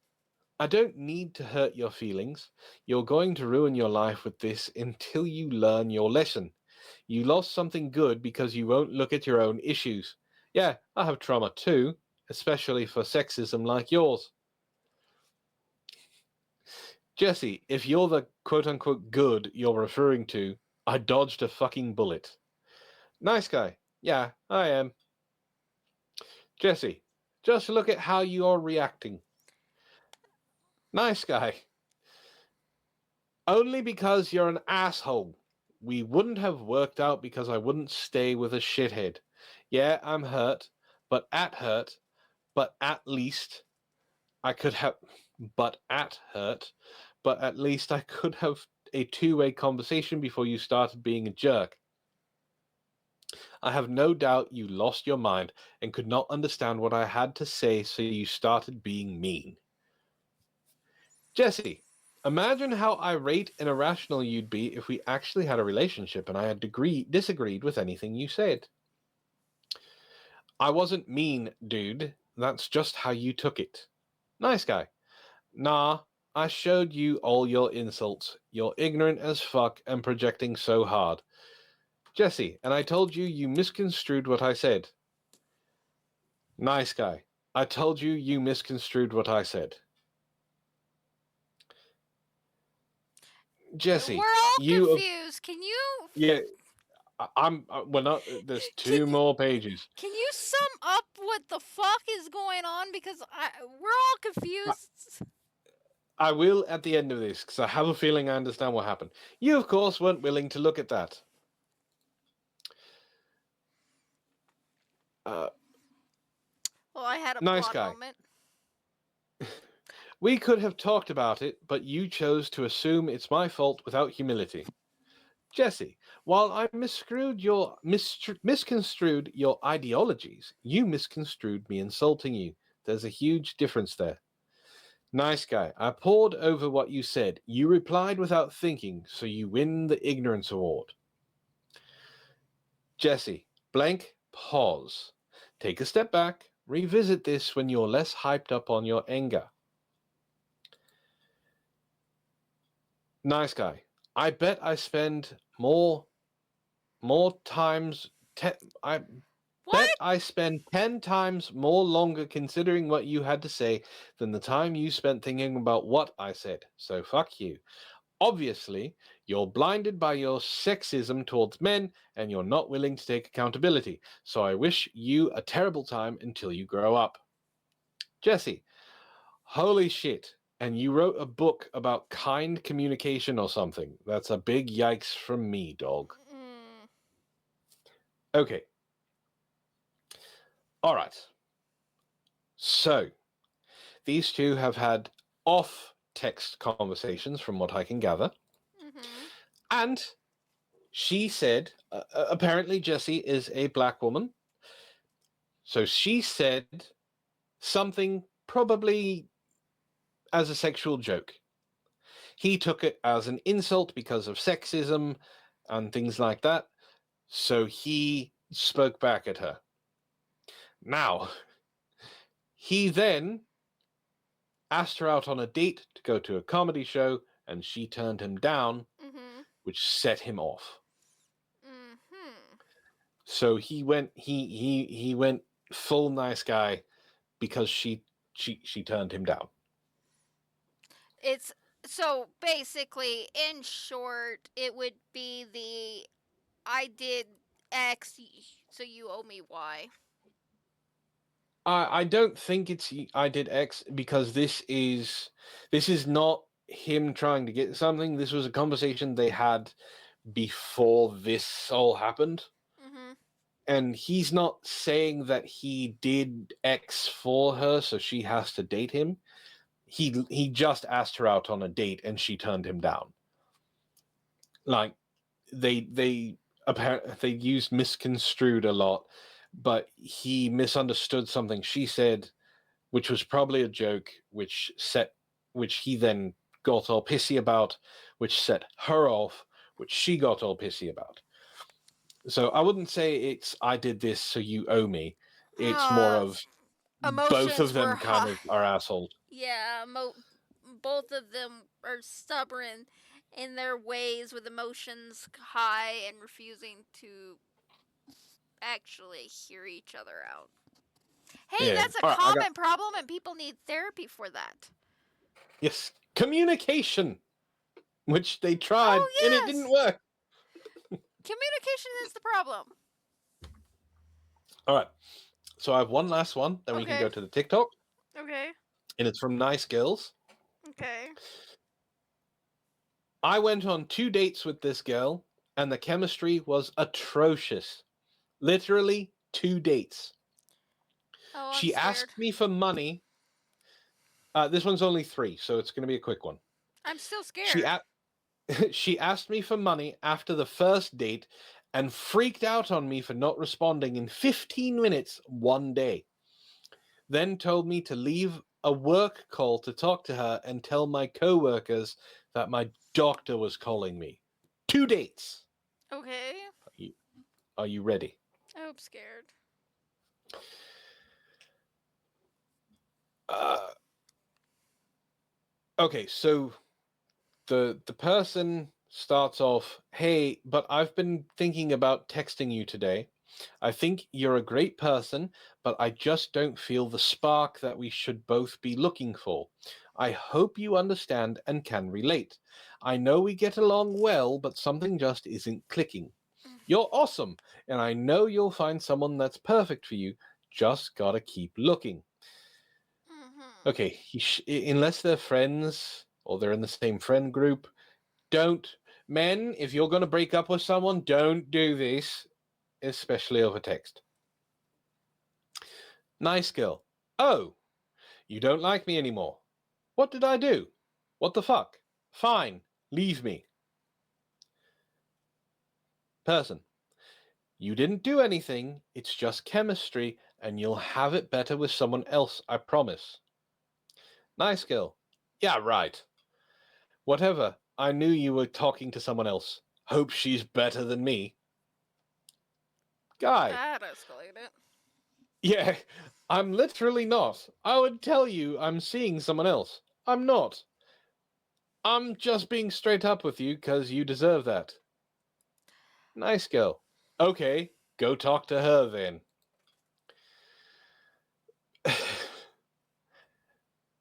I don't need to hurt your feelings. You're going to ruin your life with this until you learn your lesson. You lost something good because you won't look at your own issues. Yeah, I have trauma too, especially for sexism like yours. Jesse, if you're the quote-unquote good you're referring to, I dodged a fucking bullet. Nice guy. Yeah, I am. Jesse, just look at how you're reacting. Nice guy. Only because you're an asshole. We wouldn't have worked out because I wouldn't stay with a shithead. Yeah, I'm hurt, but at least I could have, but at least I could have a two-way conversation before you started being a jerk. I have no doubt you lost your mind and could not understand what I had to say, so you started being mean. Jesse, imagine how irate and irrational you'd be if we actually had a relationship and I had disagreed with anything you said. I wasn't mean, dude. That's just how you took it. Nice guy. Nah, I showed you all your insults. You're ignorant as fuck and projecting so hard. Jesse, and I told you you misconstrued what I said. Nice guy. I told you you misconstrued what I said. Jesse, We're all you... confused. Can you? Yeah, we're not... There's two more pages. Can you sum up what the fuck is going on? Because we're all confused. I will at the end of this, because I have a feeling I understand what happened. You, of course, weren't willing to look at that. Well, I had a nice plot guy. moment. We could have talked about it, but you chose to assume it's my fault without humility. Jesse, while I misconstrued your ideologies, you misconstrued me insulting you. There's a huge difference there. Nice guy. I pored over what you said. You replied without thinking, so you win the ignorance award. Jesse, blank, pause. Take a step back. Revisit this when you're less hyped up on your anger. Nice guy. I bet I spend more times... Bet I spend 10 times more longer considering what you had to say than the time you spent thinking about what I said. So fuck you. Obviously, you're blinded by your sexism towards men and you're not willing to take accountability. So I wish you a terrible time until you grow up. Jesse, holy shit. And you wrote a book about kind communication or something. That's a big yikes from me, dog. Okay. All right. So, these two have had off-text conversations from what I can gather. Mm-hmm. And she said, apparently Jessie is a black woman. So she said something probably as a sexual joke. He took it as an insult because of sexism and things like that. So he spoke back at her. Now, he then asked her out on a date to go to a comedy show, and she turned him down, which set him off. So he went full nice guy because she turned him down. It's so basically, in short, it would be the I did X, so you owe me Y. I don't think it's I did X, because this is not him trying to get something. This was a conversation they had before this all happened. Mm-hmm. And he's not saying that he did X for her, so she has to date him. He just asked her out on a date, and she turned him down. Like they apparently they used misconstrued a lot, but he misunderstood something she said, which was probably a joke, which he then got all pissy about, which set her off, which she got all pissy about. So I wouldn't say it's I did this so you owe me. It's more of both of them kind of are assholes. Yeah, both of them are stubborn in their ways, with emotions high and refusing to actually hear each other out. Hey, that's a common problem, and people need therapy for that. Yes, communication, which they tried, and it didn't work. Communication is the problem. All right, so I have one last one, then we can go to the TikTok. Okay. And it's from Nice Girls. Okay. I went on 2 dates with this girl, and the chemistry was atrocious. Literally 2 dates. Oh, she asked me for money. This one's only 3, so it's going to be a quick one. I'm still scared. She asked me for money after the first date and freaked out on me for not responding in 15 minutes one day. Then told me to leave a work call to talk to her and tell my co-workers that my doctor was calling me. 2 dates. Okay. Are you ready? I'm scared. Okay, so the person starts off, "Hey, but I've been thinking about texting you today. I think you're a great person, but I just don't feel the spark that we should both be looking for. I hope you understand and can relate. I know we get along well, but something just isn't clicking. You're awesome, and I know you'll find someone that's perfect for you. Just gotta keep looking." Okay, unless they're friends or they're in the same friend group, men, if you're going to break up with someone, don't do this, especially over text. Nice girl. "Oh, you don't like me anymore. What did I do? What the fuck? Fine, leave me." Person. "You didn't do anything. It's just chemistry, and you'll have it better with someone else, I promise." Nice girl. "Yeah, right. Whatever. I knew you were talking to someone else. Hope she's better than me." Guy. That escalated. "Yeah, I'm literally not. I would tell you I'm seeing someone else. I'm not. I'm just being straight up with you because you deserve that." Nice girl. "Okay, go talk to her then."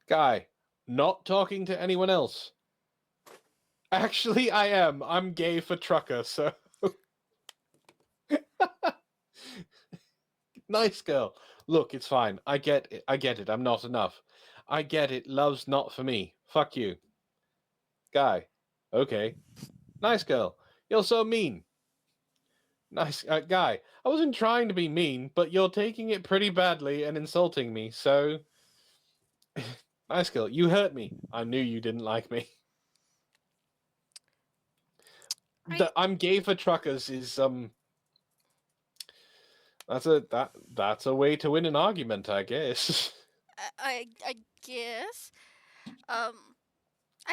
Guy. "Not talking to anyone else. Actually, I am. I'm gay for trucker, so..." Nice girl. "Look, it's fine. I get it. I'm not enough. I get it. Love's not for me. Fuck you." Guy. "Okay." Nice girl. "You're so mean." Nice guy. "I wasn't trying to be mean, but you're taking it pretty badly and insulting me, so..." Nice girl. "You hurt me. I knew you didn't like me." I'm gay for truckers is that's a way to win an argument, I guess. I guess. I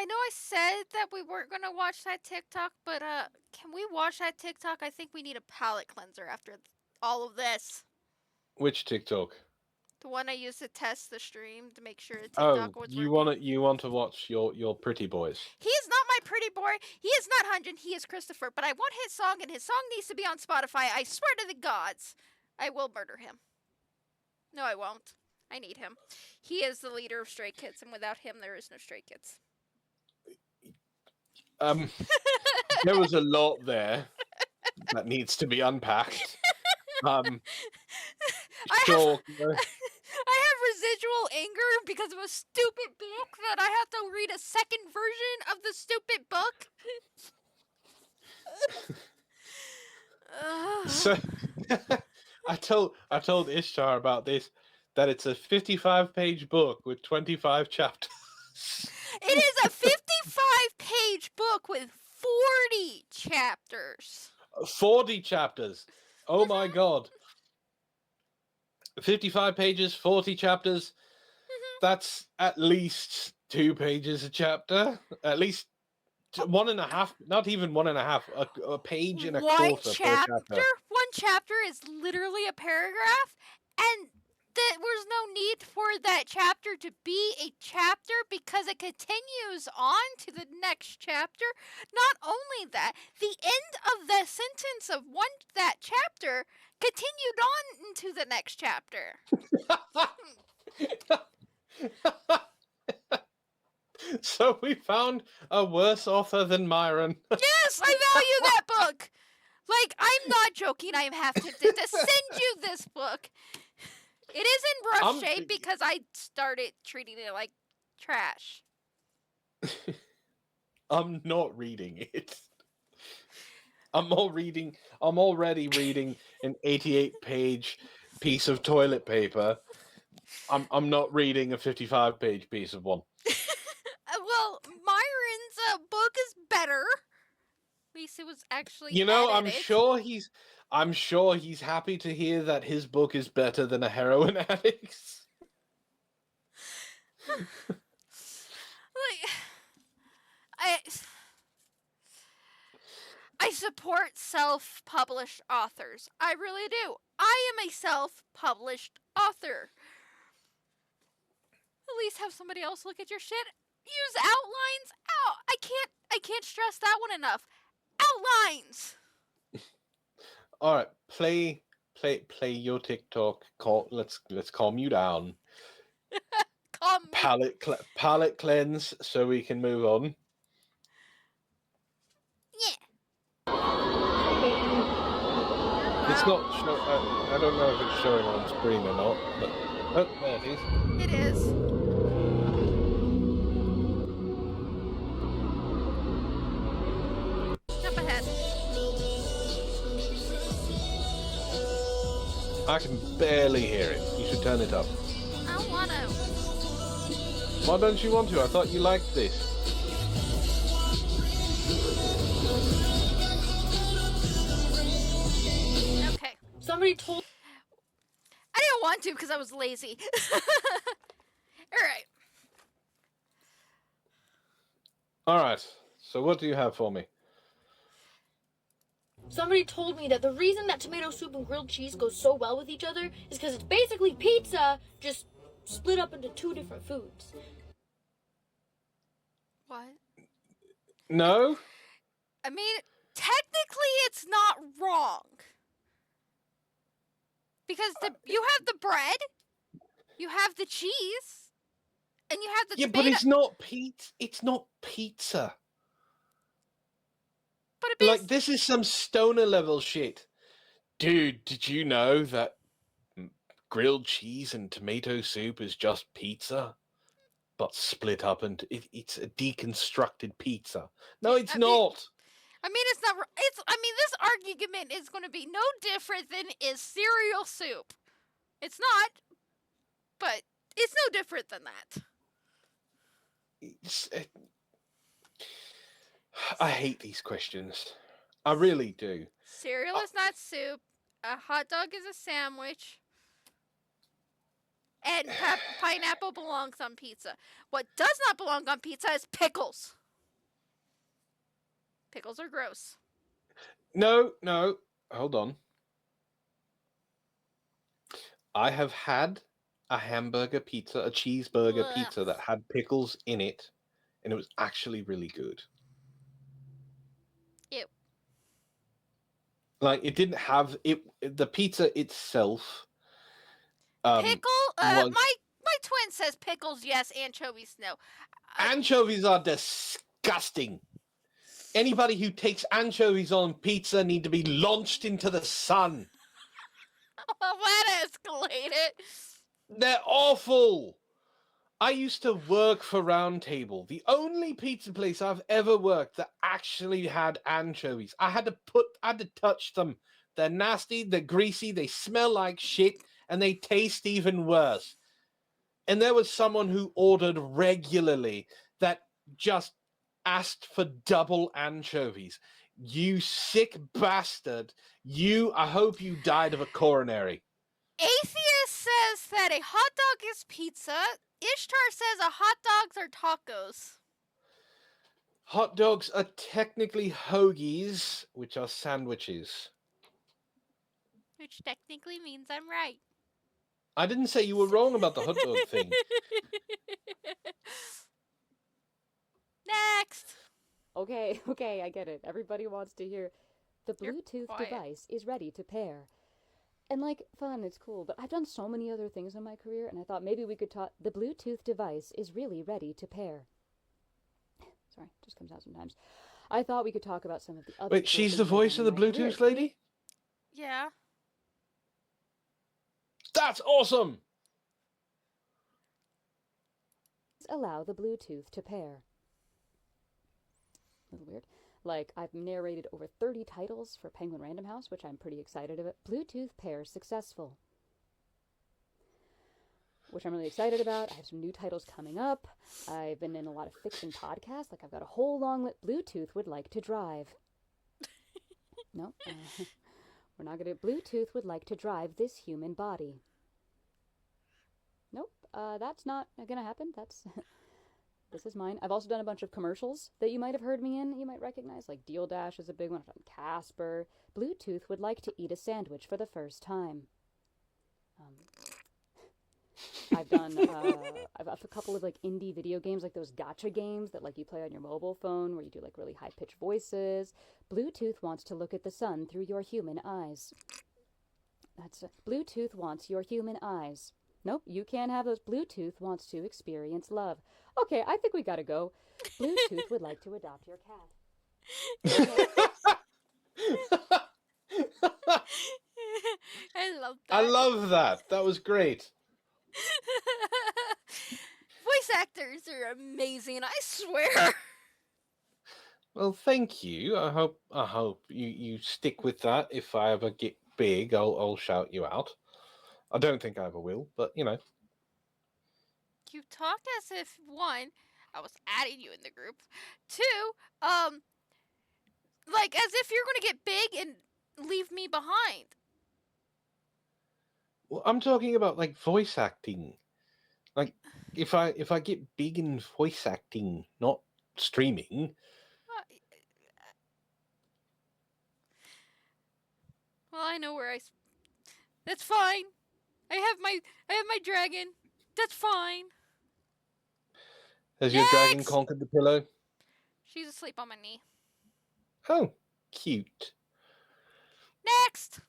know I said that we weren't gonna watch that TikTok, but can we watch that TikTok? I think we need a palate cleanser after all of this. Which TikTok? The one I used to test the stream to make sure TikTok was working. You want to watch your pretty boys? He's not my pretty boy. He is not Hunjin, he is Christopher, but I want his song, and his song needs to be on Spotify. I swear to the gods, I will murder him. No, I won't. I need him. He is the leader of Stray Kids, and without him, there is no Stray Kids. There was a lot there that needs to be unpacked. Sure. I have residual anger because of a stupid book that I have to read a second version of the stupid book. So I told Ishtar about this, that it's a 55-page book with 25 chapters. It is a 55-page book with 40 chapters. 40 chapters. Oh my god. 55 pages, 40 chapters. That's at least 2 pages a chapter. At least 1.5, not even 1.5, a page and a quarter per chapter. One chapter is literally a paragraph, and there was no need for that chapter to be a chapter because it continues on to the next chapter. Not only that, the end of the sentence of that chapter continued on into the next chapter. So we found a worse author than Myron. Yes, I value that book. Like, I'm not joking. I have to send you this book. It is in rough shape because I started treating it like trash. I'm not reading it. I'm already reading an 88-page piece of toilet paper. I'm not reading a 55-page piece of one. Well, Myron's book is better. At least it was actually edited. I'm sure he's happy to hear that his book is better than a heroin addict's. I support self-published authors. I really do. I am a self-published author. At least have somebody else look at your shit. Use outlines. I can't stress that one enough. Outlines. All right, play your TikTok. Let's calm you down. Calm me. Palette cleanse so we can move on. Yeah. It's not. I don't know if it's showing on screen or not, but oh, there it is. It is. Jump ahead. I can barely hear it. You should turn it up. I don't want to. Why don't you want to? I thought you liked this. Okay. Somebody told. I didn't want to because I was lazy. Alright. Alright. So what do you have for me? Somebody told me that the reason that tomato soup and grilled cheese go so well with each other is because it's basically pizza, just split up into 2 different foods. What? No? I mean, technically it's not wrong. Because you have the bread, you have the cheese, and you have the tomato. But it's not pizza. It's not pizza. But like, this is some stoner level shit. Dude, did you know that grilled cheese and tomato soup is just pizza? But split up into... It's a deconstructed pizza. No, it's not. It's not... this argument is going to be no different than is cereal soup. It's not, but it's no different than that. I hate these questions. I really do. Cereal is not soup. A hot dog is a sandwich. And pineapple belongs on pizza. What does not belong on pizza is pickles. Pickles are gross. No. Hold on. I have had a hamburger pizza, a cheeseburger pizza that had pickles in it, and it was actually really good. Like it didn't have it. The pizza itself. Pickle? Was- My twin says pickles yes, anchovies no. Anchovies are disgusting. Anybody who takes anchovies on pizza need to be launched into the sun. Well, that escalated. They're awful. I used to work for Round Table, the only pizza place I've ever worked that actually had anchovies. I had to touch them. They're nasty, they're greasy, they smell like shit, and they taste even worse. And there was someone who ordered regularly that just asked for double anchovies. You sick bastard. I hope you died of a coronary. Atheist says that a hot dog is pizza. Ishtar says a hot dogs are tacos. Hot dogs are technically hoagies, which are sandwiches. Which technically means I'm right. I didn't say you were wrong about the hot dog thing. Next. Okay, I get it. Everybody wants to hear. The You're Bluetooth quiet. device is ready to pair. And like, fun, it's cool, but I've done so many other things in my career, and I thought maybe we could talk. The Bluetooth device is really ready to pair. Sorry, just comes out sometimes. I thought we could talk about some of the other. Wait, cool she's things the I've voice done of the in my career. Bluetooth lady? Yeah. That's awesome! Allow the Bluetooth to pair. A little weird. Like, I've narrated over 30 titles for Penguin Random House, which I'm pretty excited about. Bluetooth pair successful. Which I'm really excited about. I have some new titles coming up. I've been in a lot of fiction podcasts. Like, I've got a whole long list. Bluetooth would like to drive. No, we're not gonna. Bluetooth would like to drive this human body. Nope, that's not gonna happen. That's this is mine. I've also done a bunch of commercials that you might have heard me in. You might recognize, like Deal Dash is a big one. I've done Casper. Bluetooth would like to eat a sandwich for the first time. I've done I've a couple of like indie video games, like those gacha games that like you play on your mobile phone where you do like really high pitched voices. Bluetooth wants to look at the sun through your human eyes. That's Bluetooth wants your human eyes. Nope, you can't have those. Bluetooth wants to experience love. Okay, I think we gotta go. Bluetooth would like to adopt your cat. I love that. I love that. That was great. Voice actors are amazing, I swear. Well, thank you. I hope you stick with that. If I ever get big, I'll shout you out. I don't think I ever will, but you know. You talk as if, one, I was adding you in the group. Two, like as if you're gonna get big and leave me behind. Well, I'm talking about like voice acting. Like if I get big in voice acting, not streaming. Well, I know where that's fine. I have my dragon. That's fine. Has your dragon Next! conquered the pillow? She's asleep on my knee. Oh, cute. Next.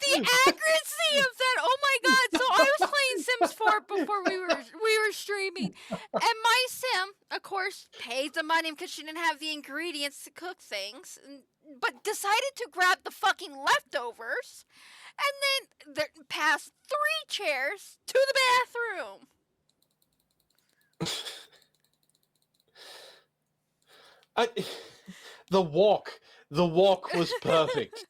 The accuracy of that! Oh my god! So I was playing Sims 4 before we were streaming, and my Sim, of course, paid the money because she didn't have the ingredients to cook things, but decided to grab the fucking leftovers, and then passed 3 chairs to the bathroom. The walk was perfect.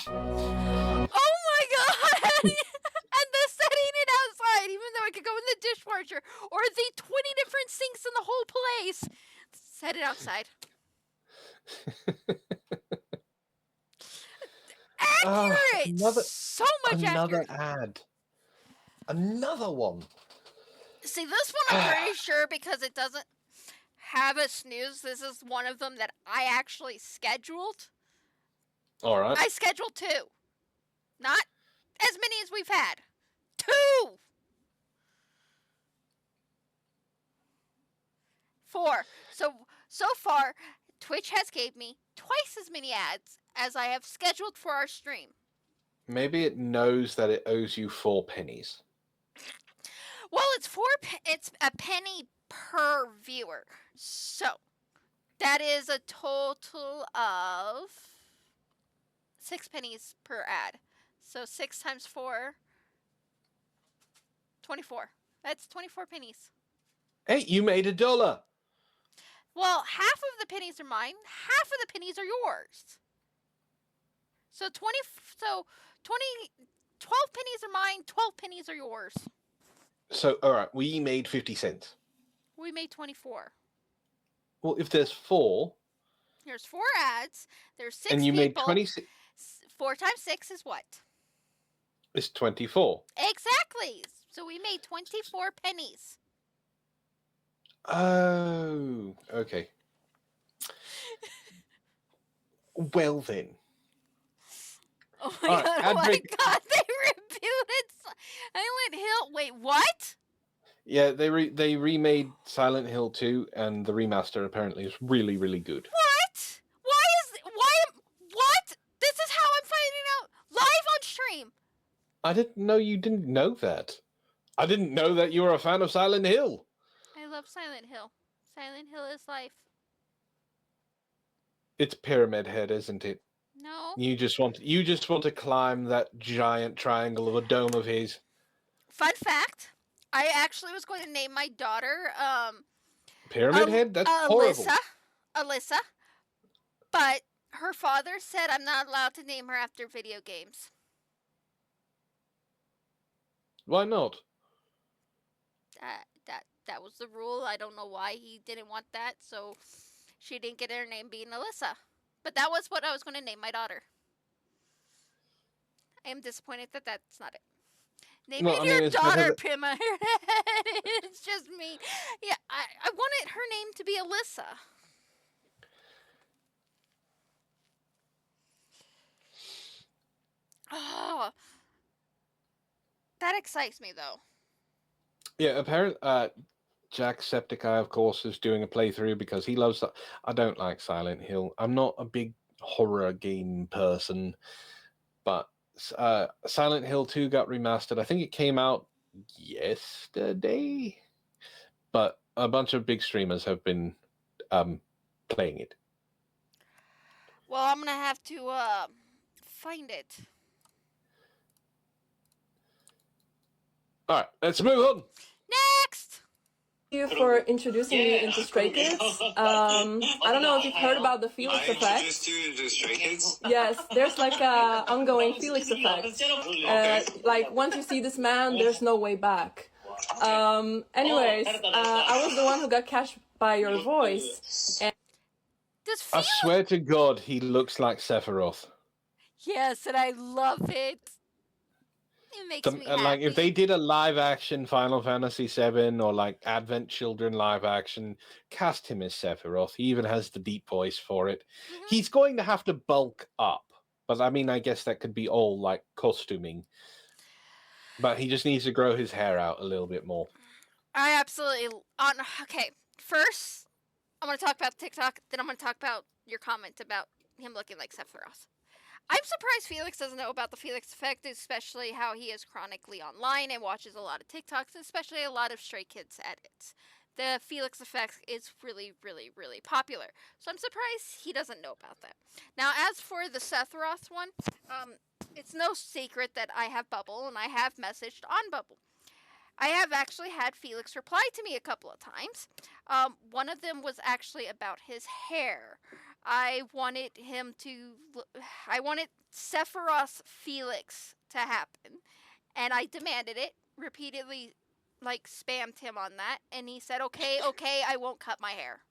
Oh my god! And the setting it outside, even though it could go in the dishwasher or the 20 different sinks in the whole place. Set it outside. Accurate! it's Another- so much Another accurate. ad. Another one. See, this one I'm pretty sure because it doesn't have a snooze. This is one of them that I actually scheduled. All right. I scheduled 2. Not as many as we've had. 2! 4. So far, Twitch has gave me twice as many ads as I have scheduled for our stream. Maybe it knows that it owes you 4 pennies. Well, it's a penny per viewer. So, that is a total of 6 pennies per ad. So 6 times 4, 24. That's 24 pennies. Hey, you made $1. Well, half of the pennies are mine, half of the pennies are yours. So 12 pennies are mine, 12 pennies are yours. So, all right, we made 50 cents. We made 24. Well, if there's 4, There's 4 ads, there's 6 and you people. made 26, 4 times 6 is what? it's 24. Exactly. So we made 24 pennies. Oh, okay. Well then. Oh my All right, god, ad oh my break. god, they rebooted Silent Hill. Wait, what? Yeah, they remade Silent Hill 2, and the remaster apparently is really, really good. What? What? This is how I'm finding out live on stream. I didn't know you didn't know that. I didn't know that you were a fan of Silent Hill. I love Silent Hill. Silent Hill is life. It's Pyramid Head, isn't it? No. You just want to climb that giant triangle of a dome of his. Fun fact, I actually was going to name my daughter Pyramid Head? That's horrible. Alyssa. But her father said I'm not allowed to name her after video games. Why not? That was the rule. I don't know why he didn't want that, so she didn't get her name being Alyssa. But that was what I was going to name my daughter. I am disappointed that that's not it. Name your daughter, Pima. It's just me. Yeah, I wanted her name to be Alyssa. Oh, that excites me though. Yeah, apparently, Jacksepticeye, of course, is doing a playthrough because he loves that. I don't like Silent Hill. I'm not a big horror game person, but Silent Hill 2 got remastered. I think it came out yesterday, but a bunch of big streamers have been playing it. Well, I'm gonna have to find it. All right, let's move on. Next. Thank you for introducing me into Stray Kids. I don't know if you've heard about the Felix effect. Introduced you into Stray Kids? Yes, there's like a ongoing Felix effect. Like once you see this man, there's no way back. Anyways, I was the one who got catched by your voice. And I swear to God, he looks like Sephiroth. Yes, and I love it. It makes me happy. Like if they did a live action Final Fantasy VII or like Advent Children live action, cast him as Sephiroth. He even has the deep voice for it. Mhm. He's going to have to bulk up, but I mean, I guess that could be all like costuming. But he just needs to grow his hair out a little bit more. I absolutely okay. First, I'm gonna talk about TikTok. Then I'm gonna talk about your comment about him looking like Sephiroth. I'm surprised Felix doesn't know about the Felix effect, especially how he is chronically online and watches a lot of TikToks, especially a lot of Stray Kids edits. The Felix effect is really, really, really popular. So I'm surprised he doesn't know about that. Now, as for the Sephiroth one, it's no secret that I have Bubble and I have messaged on Bubble. I have actually had Felix reply to me a couple of times. One of them was actually about his hair. I wanted Sephiroth Felix to happen, and I demanded it, repeatedly, like, spammed him on that, and he said, okay, I won't cut my hair.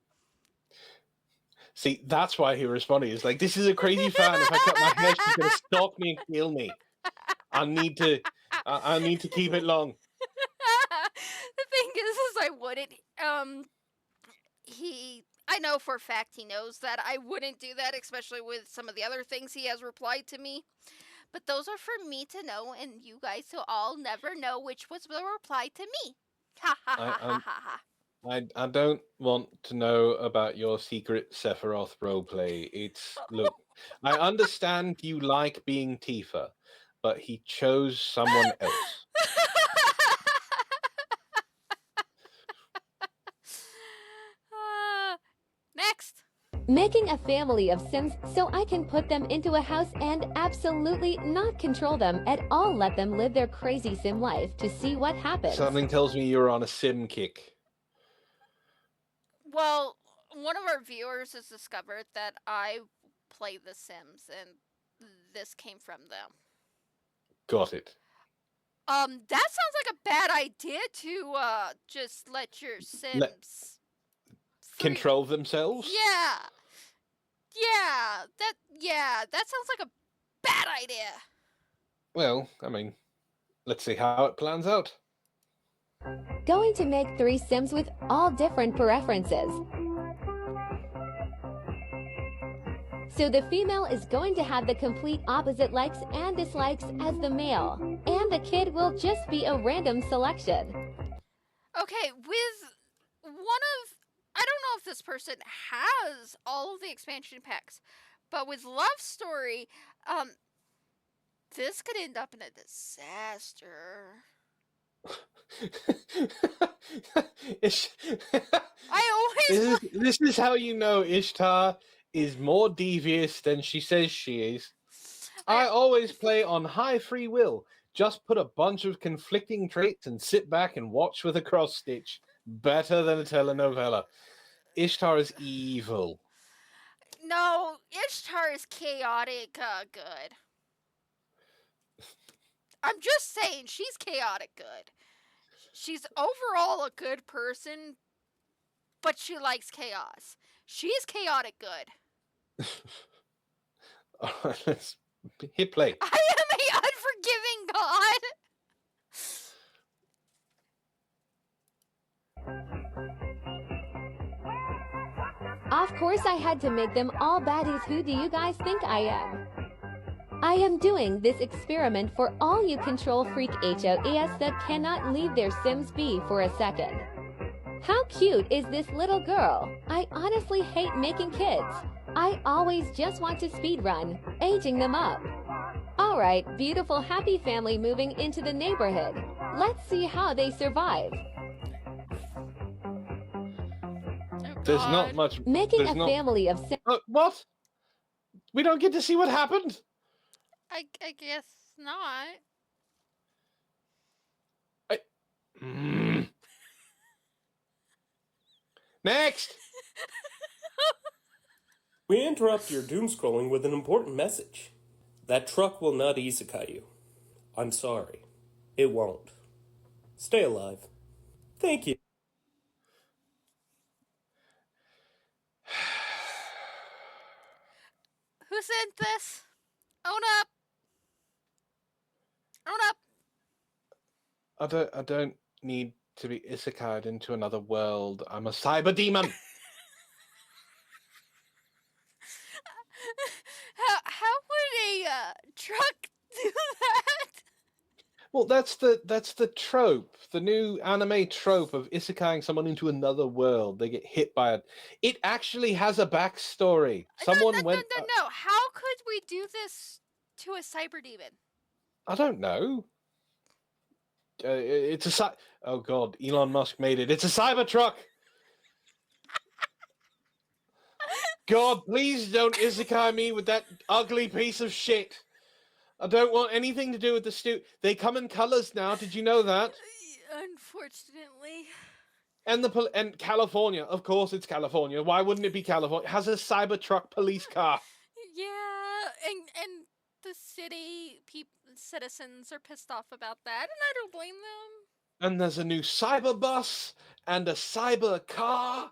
See, that's why he responded. He's like, this is a crazy fan. If I cut my hair, she's going to stalk me and kill me. I need to. I need to keep it long. The thing is I wouldn't. I know for a fact he knows that I wouldn't do that, especially with some of the other things he has replied to me. But those are for me to know, and you guys will all never know which was the reply to me. Ha ha ha ha ha ha. I don't want to know about your secret Sephiroth roleplay. Look, I understand you like being Tifa, but he chose someone else. Next. Making a family of Sims so I can put them into a house and absolutely not control them at all. Let them live their crazy Sim life to see what happens. Something tells me you're on a Sim kick. Well, one of our viewers has discovered that I play The Sims, and this came from them. Got it. That sounds like a bad idea to just let your Sims control themselves? Yeah, that sounds like a bad idea. Well, I mean, let's see how it plans out. Going to make 3 Sims with all different preferences. So the female is going to have the complete opposite likes and dislikes as the male, and the kid will just be a random selection. Okay, with one of... I don't know if this person has all of the expansion packs, but with Love Story, this could end up in a disaster. This is how you know Ishtar is more devious than she says she is. I always play on high free will. Just put a bunch of conflicting traits and sit back and watch with a cross stitch. Better than a telenovela. Ishtar is evil. No, Ishtar is chaotic good. I'm just saying, she's chaotic good. She's overall a good person, but she likes chaos. She's chaotic good. Alright, let's hit play. I am a unforgiving god. Of course I had to make them all baddies. Who do you guys think I am? I am doing this experiment for all you control freak HOES that cannot leave their Sims be for a second. How cute is this little girl? I honestly hate making kids. I always just want to speedrun, aging them up. Alright, beautiful happy family moving into the neighborhood. Let's see how they survive. There's not much... Making a family of Sims... What? We don't get to see what happened? I guess not. Next! We interrupt your doom scrolling with an important message. That truck will not isekai you. I'm sorry. It won't. Stay alive. Thank you. Who sent this? Own up. Own up. I don't need to be isekai'd into another world. I'm a cyber demon. How would a truck do that? Well, that's the trope, the new anime trope of isekai'ing someone into another world. They get hit by it. It actually has a backstory. Someone went. No. How could we do this to a cyber demon? I don't know. It's a oh god, Elon Musk made it. It's a cyber truck. God, please don't isekai me with that ugly piece of shit. I don't want anything to do with the They come in colors now. Did you know that? Unfortunately. And California, of course, it's California. Why wouldn't it be California? It has a Cybertruck police car. Yeah, and the city citizens are pissed off about that, and I don't blame them. And there's a new cyber bus and a cyber car.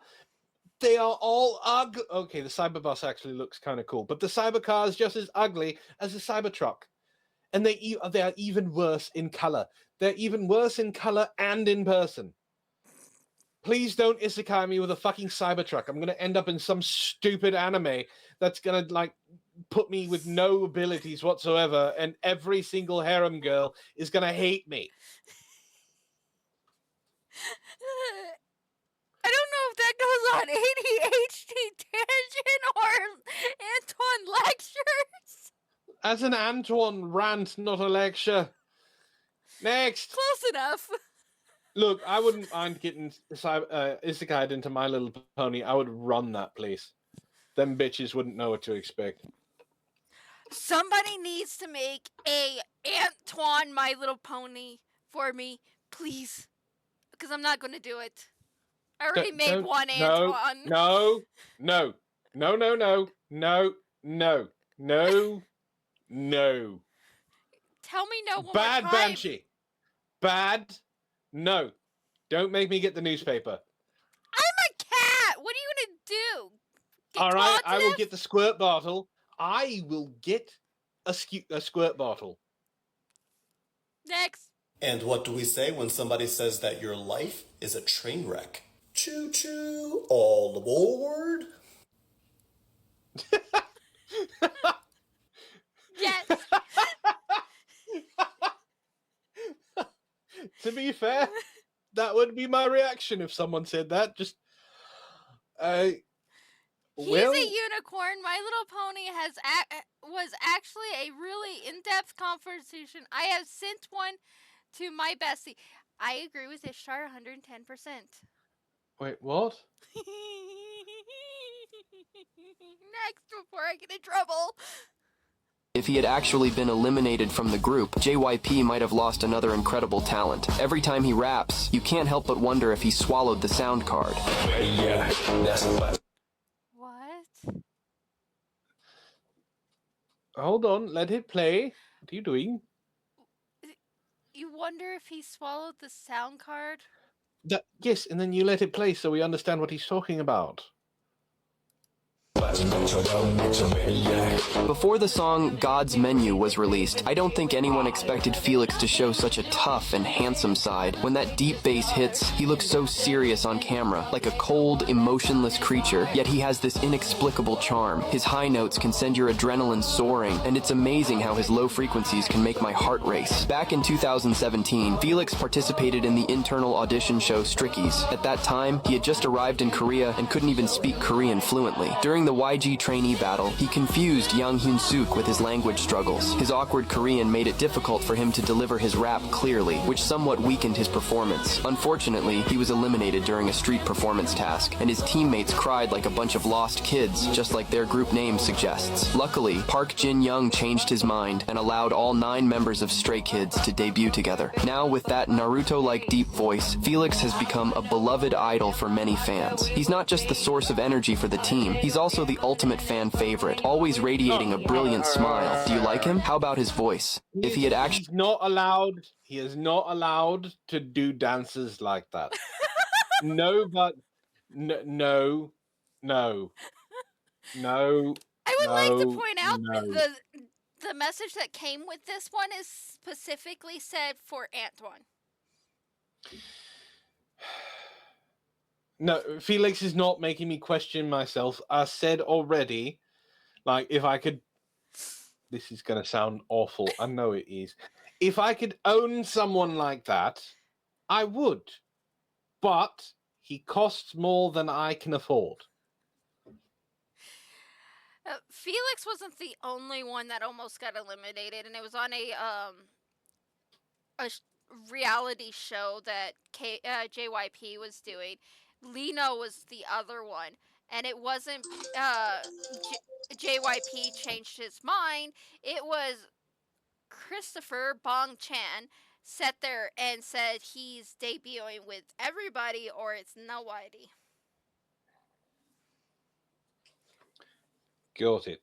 They are all ugly. Okay, the cyber bus actually looks kind of cool, but the cyber car is just as ugly as the Cybertruck. and they are even worse in color. They're even worse in color and in person. Please don't isekai me with a fucking Cybertruck. I'm gonna end up in some stupid anime that's gonna like put me with no abilities whatsoever, and every single harem girl is gonna hate me. I don't know if that goes on ADHD tangent or Antoine lectures. As an Antoine rant, not a lecture. Next. Close enough. Look, I wouldn't mind getting isekai'd into My Little Pony. I would run that place. Them bitches wouldn't know what to expect. Somebody needs to make a Antoine My Little Pony for me, please. Because I'm not going to do it. I already made one Antoine. No. Tell me no one Bad more time. Banshee. Bad. No. Don't make me get the newspaper. I'm a cat. What are you going to do? All right, I will get the squirt bottle. I will get a squirt bottle. Next. And what do we say when somebody says that your life is a train wreck? Choo choo, all aboard. Yes. To be fair, that would be my reaction if someone said that. Just, He's a unicorn. My Little Pony was actually a really in-depth conversation. I have sent one to my bestie. I agree with Ishtar 110%. Wait, what? Next, before I get in trouble. If he had actually been eliminated from the group, JYP might have lost another incredible talent. Every time he raps, you can't help but wonder if he swallowed the sound card. What? Hold on, let it play. What are you doing? You wonder if he swallowed the sound card? Yes, and then you let it play so we understand what he's talking about. Before the song God's Menu was released, I don't think anyone expected Felix to show such a tough and handsome side. When that deep bass hits, he looks so serious on camera, like a cold, emotionless creature, yet he has this inexplicable charm. His high notes can send your adrenaline soaring, and it's amazing how his low frequencies can make my heart race. Back in 2017, Felix participated in the internal audition show Strickies. At that time, he had just arrived in Korea and couldn't even speak Korean fluently. During the YG trainee battle, he confused Yang Hyun Suk with his language struggles. His awkward Korean made it difficult for him to deliver his rap clearly, which somewhat weakened his performance. Unfortunately, he was eliminated during a street performance task, and his teammates cried like a bunch of lost kids, just like their group name suggests. Luckily, Park Jin Young changed his mind and allowed all 9 members of Stray Kids to debut together. Now, with that Naruto-like deep voice, Felix has become a beloved idol for many fans. He's not just the source of energy for the team, he's also the ultimate fan favorite, always radiating a brilliant smile. Do you like him? How about his voice? If he had actually... He is not allowed to do dances like that. No. I would like to point out that the message that came with this one is specifically said for Antoine. No, Felix is not making me question myself. I said already, like, if I could... This is going to sound awful. I know it is. If I could own someone like that, I would. But he costs more than I can afford. Felix wasn't the only one that almost got eliminated, and it was on a reality show that JYP was doing. Lino was the other one, and it wasn't JYP changed his mind. It was Christopher Bong Chan sat there and said he's debuting with everybody or it's nobody. Got it.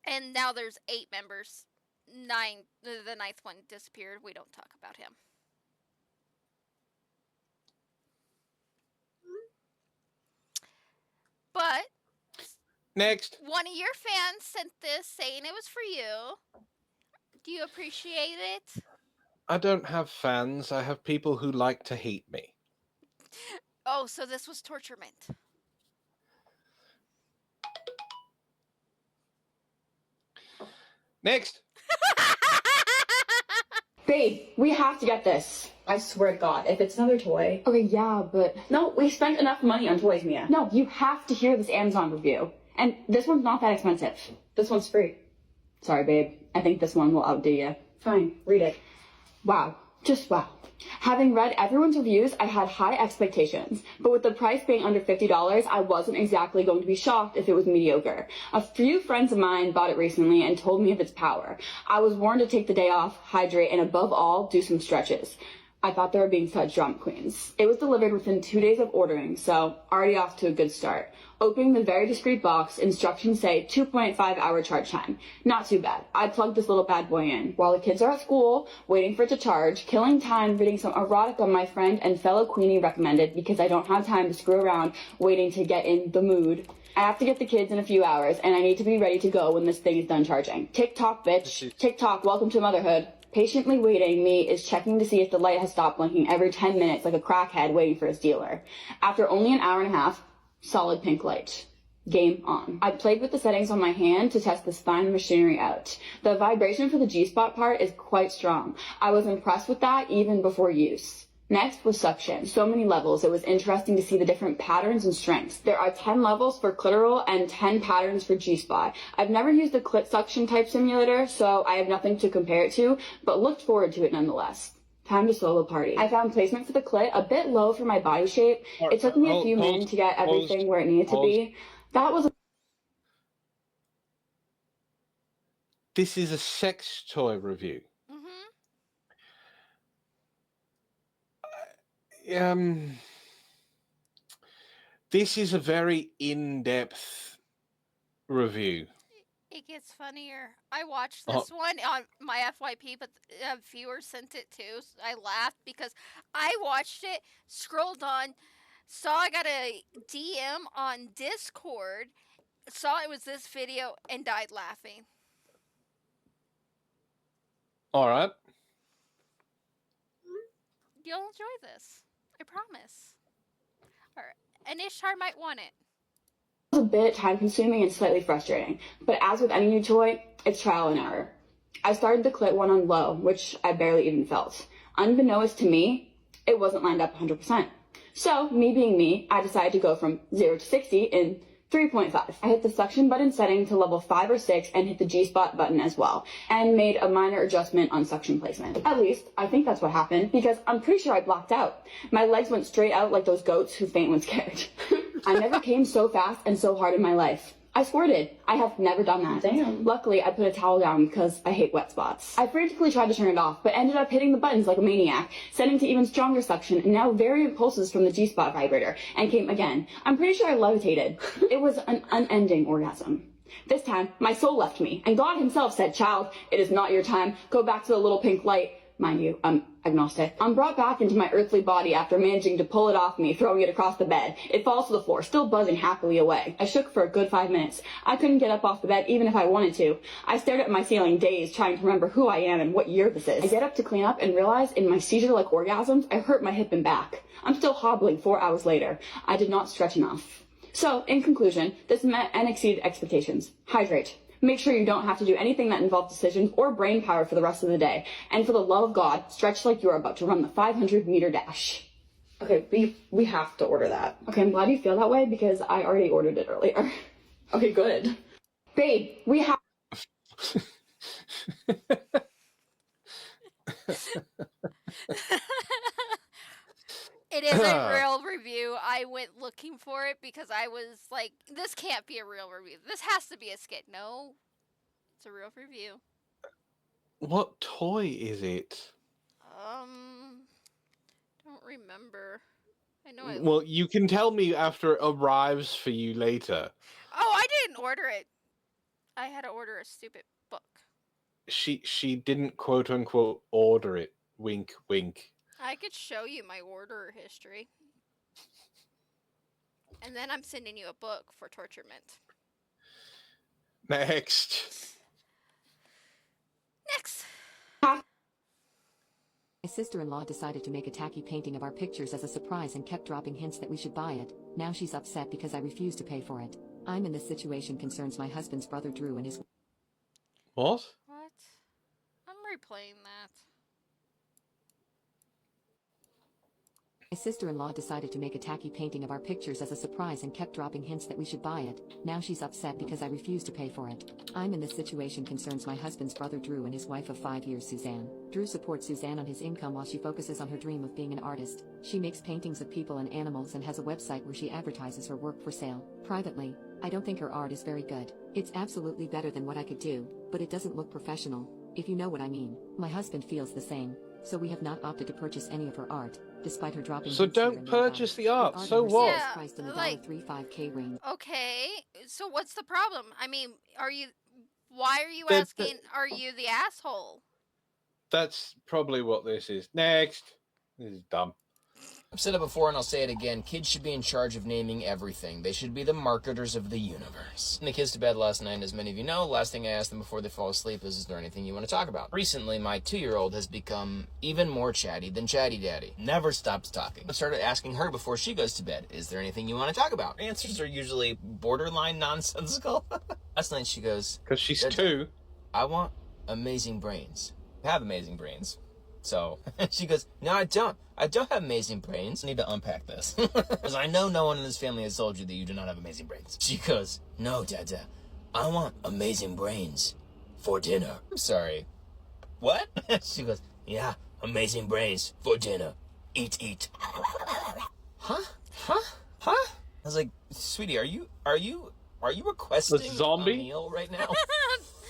And now there's 8 members. 9, the 9th one disappeared. We don't talk about him. But next, one of your fans sent this saying it was for you. Do you appreciate it? I don't have fans. I have people who like to hate me. Oh, so this was torturement. Next. Babe, we have to get this. I swear to God, if it's another toy. Okay, yeah, but. No, we spent enough money on toys, Mia. No, you have to hear this Amazon review. And this one's not that expensive. This one's free. Sorry, babe. I think this one will outdo you. Fine, read it. Wow. Just wow. Having read everyone's reviews, I had high expectations, but with the price being under $50, I wasn't exactly going to be shocked if it was mediocre. A few friends of mine bought it recently and told me of its power. I was warned to take the day off, hydrate, and above all, do some stretches. I thought they were being such drama queens. It was delivered within 2 days of ordering, so already off to a good start. Opening the very discreet box, instructions say 2.5-hour charge time. Not too bad. I plugged this little bad boy in. While the kids are at school, waiting for it to charge, killing time reading some erotica my friend and fellow Queenie recommended because I don't have time to screw around waiting to get in the mood. I have to get the kids in a few hours, and I need to be ready to go when this thing is done charging. Tick-tock, bitch. Tick-tock, welcome to motherhood. Patiently waiting, me is checking to see if the light has stopped blinking every 10 minutes like a crackhead waiting for his dealer. After only an hour and a half, solid pink light. Game on. I played with the settings on my hand to test this fine machinery out. The vibration for the G-spot part is quite strong. I was impressed with that even before use. Next was suction. So many levels, it was interesting to see the different patterns and strengths. There are 10 levels for clitoral and 10 patterns for G-spot. I've never used a clit suction type simulator, so I have nothing to compare it to, but looked forward to it nonetheless. Time to solo party. I found placement for the clit a bit low for my body shape. It took me a few minutes to get everything where it needed to be. That was This is a sex toy review. This is a very in-depth review. It gets funnier. I watched this one on my FYP, but a viewer sent it too. So I laughed because I watched it, scrolled on, saw I got a DM on Discord, saw it was this video, and died laughing. All right. You'll enjoy this. I promise. All right. And Ishtar might want it. a bit time consuming and slightly frustrating, but as with any new toy, it's trial and error. I started the clit one on low, which I barely even felt. Unbeknownst to me, it wasn't lined up 100%. So, me being me, I decided to go from 0 to 60 in 3.5. I hit the suction button setting to level 5 or 6 and hit the G-spot button as well, and made a minor adjustment on suction placement. At least, I think that's what happened, because I'm pretty sure I blocked out. My legs went straight out like those goats who faint when scared. I never came so fast and so hard in my life. I squirted. I have never done that. Damn. Luckily, I put a towel down because I hate wet spots. I frantically tried to turn it off, but ended up hitting the buttons like a maniac, setting to even stronger suction and now variant pulses from the G-spot vibrator, and came again. I'm pretty sure I levitated. It was an unending orgasm. This time, my soul left me, and God himself said, "Child, it is not your time. Go back to the little pink light." Mind you, I'm agnostic. I'm brought back into my earthly body after managing to pull it off me, throwing it across the bed. It falls to the floor, still buzzing happily away. I shook for a good 5 minutes. I couldn't get up off the bed even if I wanted to. I stared at my ceiling, dazed, trying to remember who I am and what year this is. I get up to clean up and realize in my seizure-like orgasms, I hurt my hip and back. I'm still hobbling 4 hours later. I did not stretch enough. So, in conclusion, this met and exceeded expectations. Hydrate. Make sure you don't have to do anything that involves decisions or brain power for the rest of the day. And for the love of God, stretch like you're about to run the 500-meter dash. Okay, we have to order that. Okay, I'm glad you feel that way because I already ordered it earlier. Okay, good. Babe, we have... It is a real review. I went looking for it because I was like, this can't be a real review. This has to be a skit. No, it's a real review. What toy is it? Don't remember. I know I... Well, you can tell me after it arrives for you later. Oh, I didn't order it. I had to order a stupid book. She didn't quote unquote order it. Wink, wink. I could show you my order history. And then I'm sending you a book for torturement. Next. Next. My sister-in-law decided to make a tacky painting of our pictures as a surprise and kept dropping hints that we should buy it. Now she's upset because I refuse to pay for it. I'm in this situation concerns my husband's brother Drew and his... What? What? I'm replaying that. My sister-in-law decided to make a tacky painting of our pictures as a surprise and kept dropping hints that we should buy it. Now she's upset because I refuse to pay for it. I'm in this situation concerns my husband's brother Drew and his wife of 5 years Suzanne. Drew supports Suzanne on his income while she focuses on her dream of being an artist. She makes paintings of people and animals and has a website where she advertises her work for sale. Privately, I don't think her art is very good. It's absolutely better than what I could do, but it doesn't look professional, if you know what I mean. My husband feels the same, so we have not opted to purchase any of her art, despite her dropping So hints here don't and purchase the art. in So her what? sale is priced in the like- $35K range. Okay, so what's the problem? I mean, why are you The- asking, are you the asshole? That's probably what this is. Next. This is dumb. I've said it before and I'll say it again. Kids should be in charge of naming everything. They should be the marketers of the universe. When the kids to bed last night, as many of you know, last thing I ask them before they fall asleep is there anything you want to talk about? Recently, my 2-year-old has become even more chatty than Chatty Daddy. Never stops talking. I started asking her before she goes to bed, is there anything you want to talk about? Answers are usually borderline nonsensical. Last night she goes... Because she's "Dad, 2. I want amazing brains. I have amazing brains. So she goes, no, I don't. I don't have amazing brains. I need to unpack this. Because I know no one in this family has told you that you do not have amazing brains. She goes, no, Dada. I want amazing brains for dinner. I'm sorry. What? She goes, yeah, amazing brains for dinner. Eat, eat. Huh? I was like, sweetie, are you requesting The zombie? a meal right now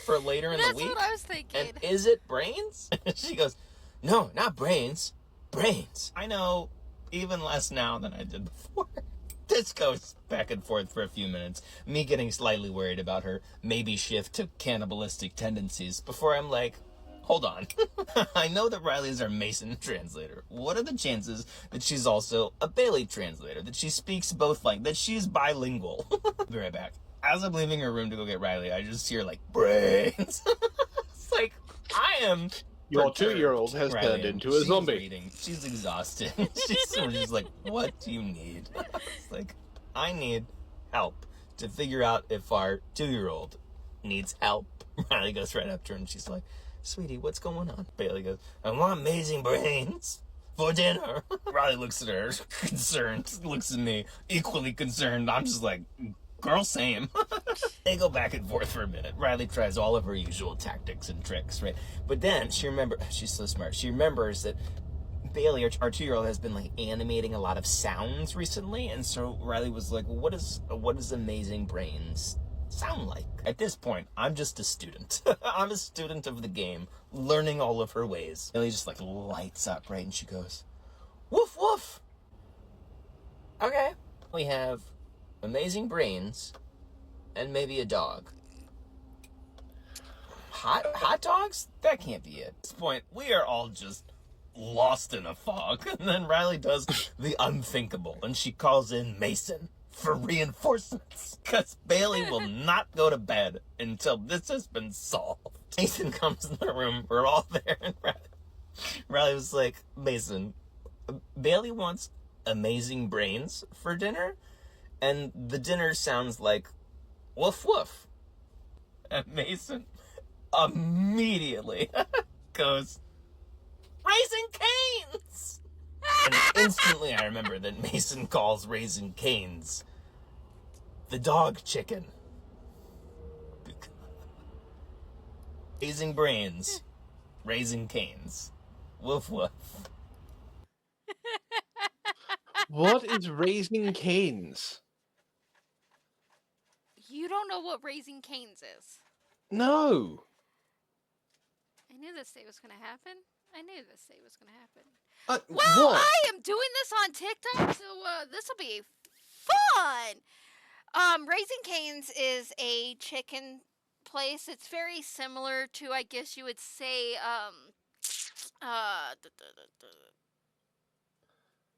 for later in the That's week? what I was thinking. And is it brains? She goes, no, not brains. Brains. I know even less now than I did before. This goes back and forth for a few minutes. Me getting slightly worried about her maybe shift to cannibalistic tendencies before I'm like, hold on. I know that Riley's our Mason translator. What are the chances that she's also a Bailey translator? That she speaks both that she's bilingual? Be right back. As I'm leaving her room to go get Riley, I just hear brains. It's like, I am... Your perturbed. 2-year-old has Riley, turned into a she's zombie. reading. She's exhausted. She's like, what do you need? It's like, I need help to figure out if our 2-year-old needs help. Riley goes right up to her and she's like, sweetie, what's going on? Bailey goes, I want amazing brains for dinner. Riley looks at her, concerned, looks at me, equally concerned. I'm just like, girl, same. They go back and forth for a minute. Riley tries all of her usual tactics and tricks, right? But then she's so smart. She remembers that Bailey, our 2-year-old, has been animating a lot of sounds recently, and so Riley was like, well, what does amazing brains sound like? At this point, I'm just a student. I'm a student of the game, learning all of her ways. Bailey just lights up, right? And she goes, woof woof. Okay. We have amazing brains and maybe a dog. Hot dogs? That can't be it. At this point, we are all just lost in a fog. And then Riley does the unthinkable, and she calls in Mason for reinforcements. Because Bailey will not go to bed until this has been solved. Mason comes in the room, we're all there, and Riley was like, Mason, Bailey wants amazing brains for dinner, and the dinner sounds like woof woof. And Mason immediately goes, Raising Cane's! And instantly I remember that Mason calls Raising Cane's the dog chicken. Raising brains, Raising Cane's. Woof woof. What is Raising Cane's? You don't know what Raising Cane's is. No. I knew this day was going to happen. I knew this day was going to happen. Well, I am doing this on TikTok, so this will be fun. Raising Cane's is a chicken place. It's very similar to, I guess you would say,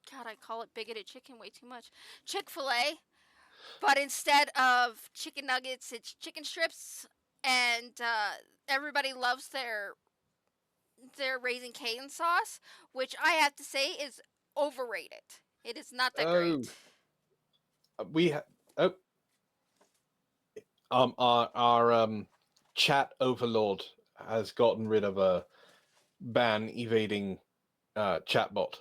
God, I call it bigoted chicken way too much. Chick-fil-A. But instead of chicken nuggets, it's chicken strips. And everybody loves their their Raising Cane sauce, which I have to say is overrated. It is not that great. We our chat overlord has gotten rid of a ban evading chatbot.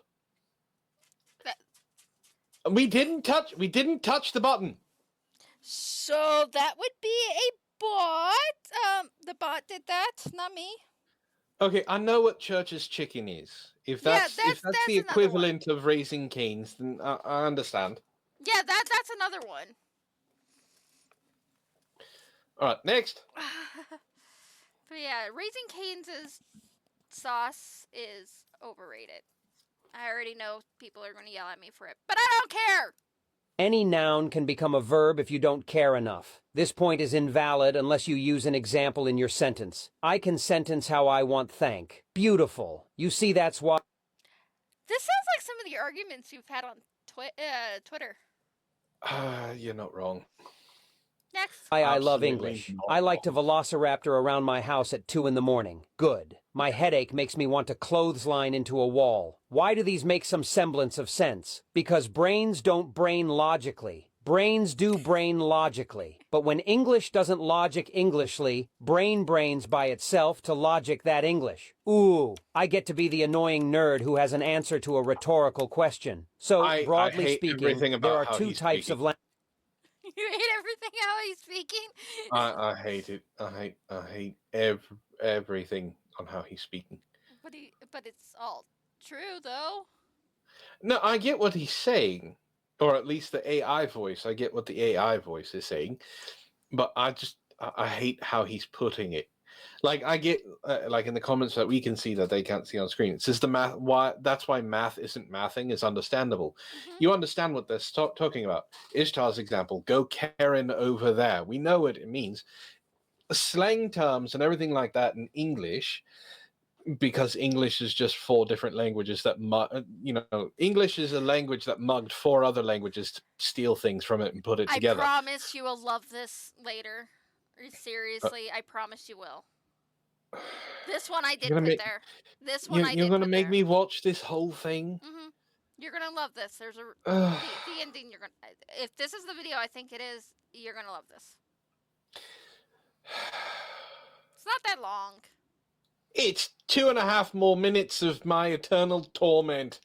We didn't touch the button. So that would be a bot. The bot did that, not me. Okay, I know what Church's Chicken is. If that's the equivalent of Raising Canes, then I understand. Yeah, that's another one. All right, next. But yeah, Raising Cane's sauce is overrated. I already know people are going to yell at me for it, but I don't care. Any noun can become a verb if you don't care enough. This point is invalid unless you use an example in your sentence. I can sentence how I want thank. Beautiful. You see, that's why... This sounds like some of the arguments you've had on Twitter. You're not wrong. Next. I love English. I like to velociraptor around my house at 2 in the morning. Good. My headache makes me want to clothesline into a wall. Why do these make some semblance of sense? Because brains don't brain logically. Brains do brain logically. But when English doesn't logic Englishly, brains by itself to logic that English. Ooh, I get to be the annoying nerd who has an answer to a rhetorical question. So, broadly speaking, there are two types of language. You hate everything how he's speaking? I hate it. I hate everything on how he's speaking. But it's all true, though. No, I get what he's saying, or at least the AI voice. I get what the AI voice is saying, but I hate how he's putting it. Like I get, like in the comments that we can see that they can't see on screen. It says the math. Why? That's why math isn't mathing. Is understandable. Mm-hmm. You understand what they're talking about. Ishtar's example. Go Karen over there. We know what it means. Slang terms and everything like that in English, because English is just 4 different languages that English is a language that mugged 4 other languages to steal things from it and put it together. I promise you will love this later. Seriously, I promise you will. This one I did put there. This one I did. You're gonna make me watch this whole thing. Mm-hmm. You're gonna love this. There's the ending. You're gonna. If this is the video, I think it is. You're gonna love this. It's not that long. It's 2.5 more minutes of my eternal torment.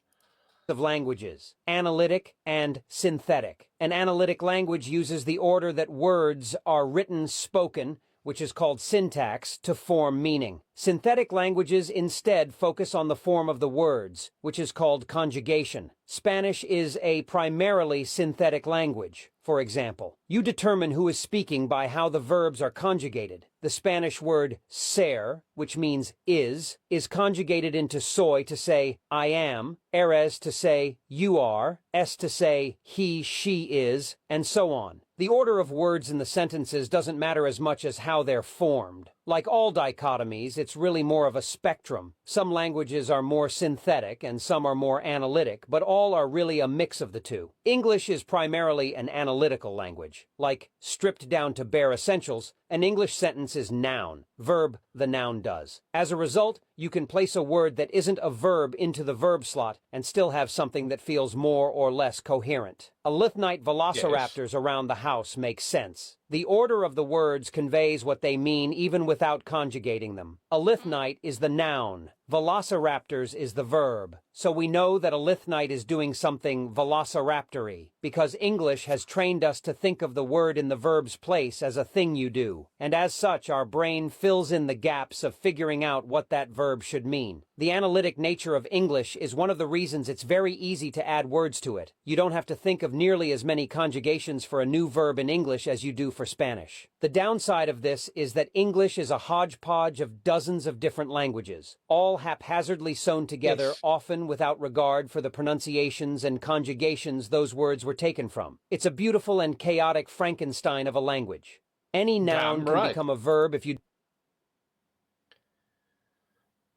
Of languages, analytic and synthetic. An analytic language uses the order that words are written, spoken, which is called syntax, to form meaning. Synthetic languages instead focus on the form of the words, which is called conjugation. Spanish is a primarily synthetic language. For example, you determine who is speaking by how the verbs are conjugated. The Spanish word ser, which means is conjugated into soy to say I am, eres to say you are, es to say he, she is, and so on. The order of words in the sentences doesn't matter as much as how they're formed. Like all dichotomies, it's really more of a spectrum. Some languages are more synthetic and some are more analytic, but all are really a mix of the two. English is primarily an analytical language. Like, stripped down to bare essentials, an English sentence is noun, verb, the noun does. As a result, you can place a word that isn't a verb into the verb slot and still have something that feels more or less coherent. A lithnite velociraptors around the house makes sense. The order of the words conveys what they mean even without conjugating them. A lithnite is the noun. Velociraptors is the verb. So we know that a lithnite is doing something velociraptor-y, because English has trained us to think of the word in the verb's place as a thing you do. And as such, our brain fills in the gaps of figuring out what that verb should mean. The analytic nature of English is one of the reasons it's very easy to add words to it. You don't have to think of nearly as many conjugations for a new verb in English as you do for Spanish. The downside of this is that English is a hodgepodge of dozens of different languages, all haphazardly sewn together, often without regard for the pronunciations and conjugations those words were taken from. It's a beautiful and chaotic Frankenstein of a language. Any noun can become a verb if you...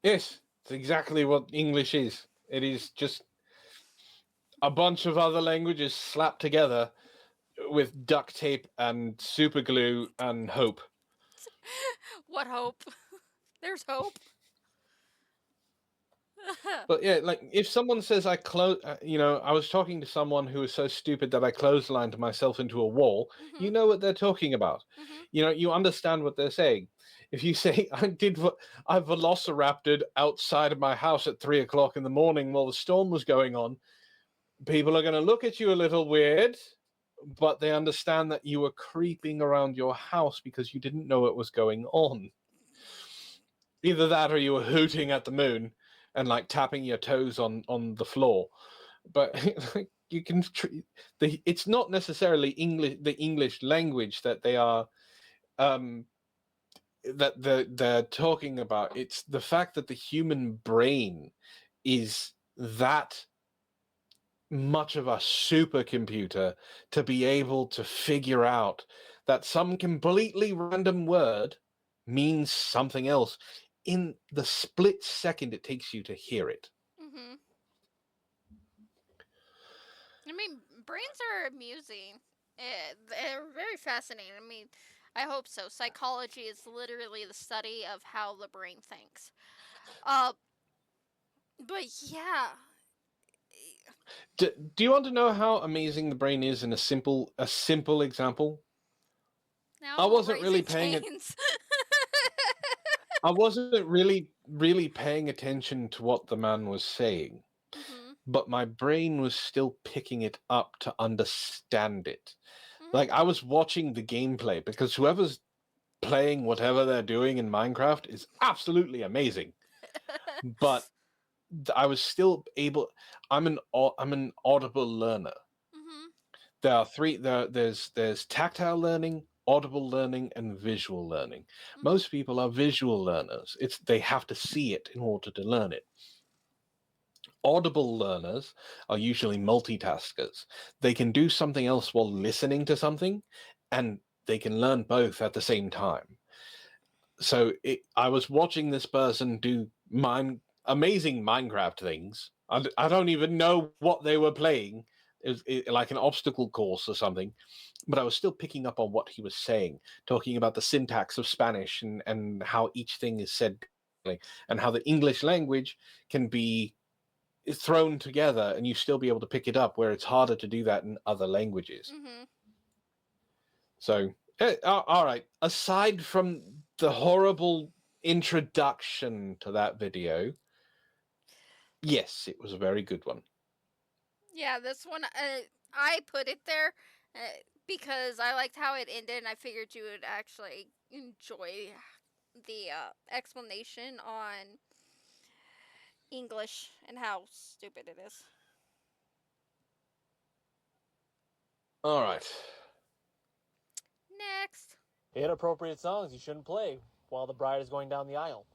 Yes, it's exactly what English is. It is just a bunch of other languages slapped together with duct tape and super glue and hope. What hope? There's hope. But yeah, like if someone says I was talking to someone who was so stupid that I clotheslined myself into a wall, you know what they're talking about. You understand what they're saying. If you say I velociraptored outside of my house at 3 o'clock in the morning while the storm was going on, people are going to look at you a little weird, but they understand that you were creeping around your house because you didn't know what was going on. Either that or you were hooting at the moon and like tapping your toes on the floor. But you can it's not necessarily the English language that they are they're talking about. It's the fact that the human brain is that much of a supercomputer to be able to figure out that some completely random word means something else in the split second it takes you to hear it. I mean, brains are amusing. They're very fascinating. I mean, I hope so. Psychology is literally the study of how the brain thinks. But yeah. Do you want to know how amazing the brain is in a simple example? Now I wasn't really paying I wasn't really paying attention to what the man was saying, but my brain was still picking it up to understand it. Like I was watching the gameplay because whoever's playing whatever they're doing in Minecraft is absolutely amazing. But I was still able. I'm an audible learner. There are three. There's tactile learning, audible learning, and visual learning. Most people are visual learners. They have to see it in order to learn it. Audible learners are usually multitaskers. They can do something else while listening to something, and they can learn both at the same time. So I was watching this person do amazing Minecraft things. I don't even know what they were playing. It was like an obstacle course or something, but I was still picking up on what he was saying, talking about the syntax of Spanish and how each thing is said, and how the English language can be thrown together and you still be able to pick it up, where it's harder to do that in other languages. So, all right. Aside from the horrible introduction to that video, yes, it was a very good one. Yeah, this one, I put it there because I liked how it ended, and I figured you would actually enjoy the explanation on English and how stupid it is. All right. Next. Inappropriate songs you shouldn't play while the bride is going down the aisle.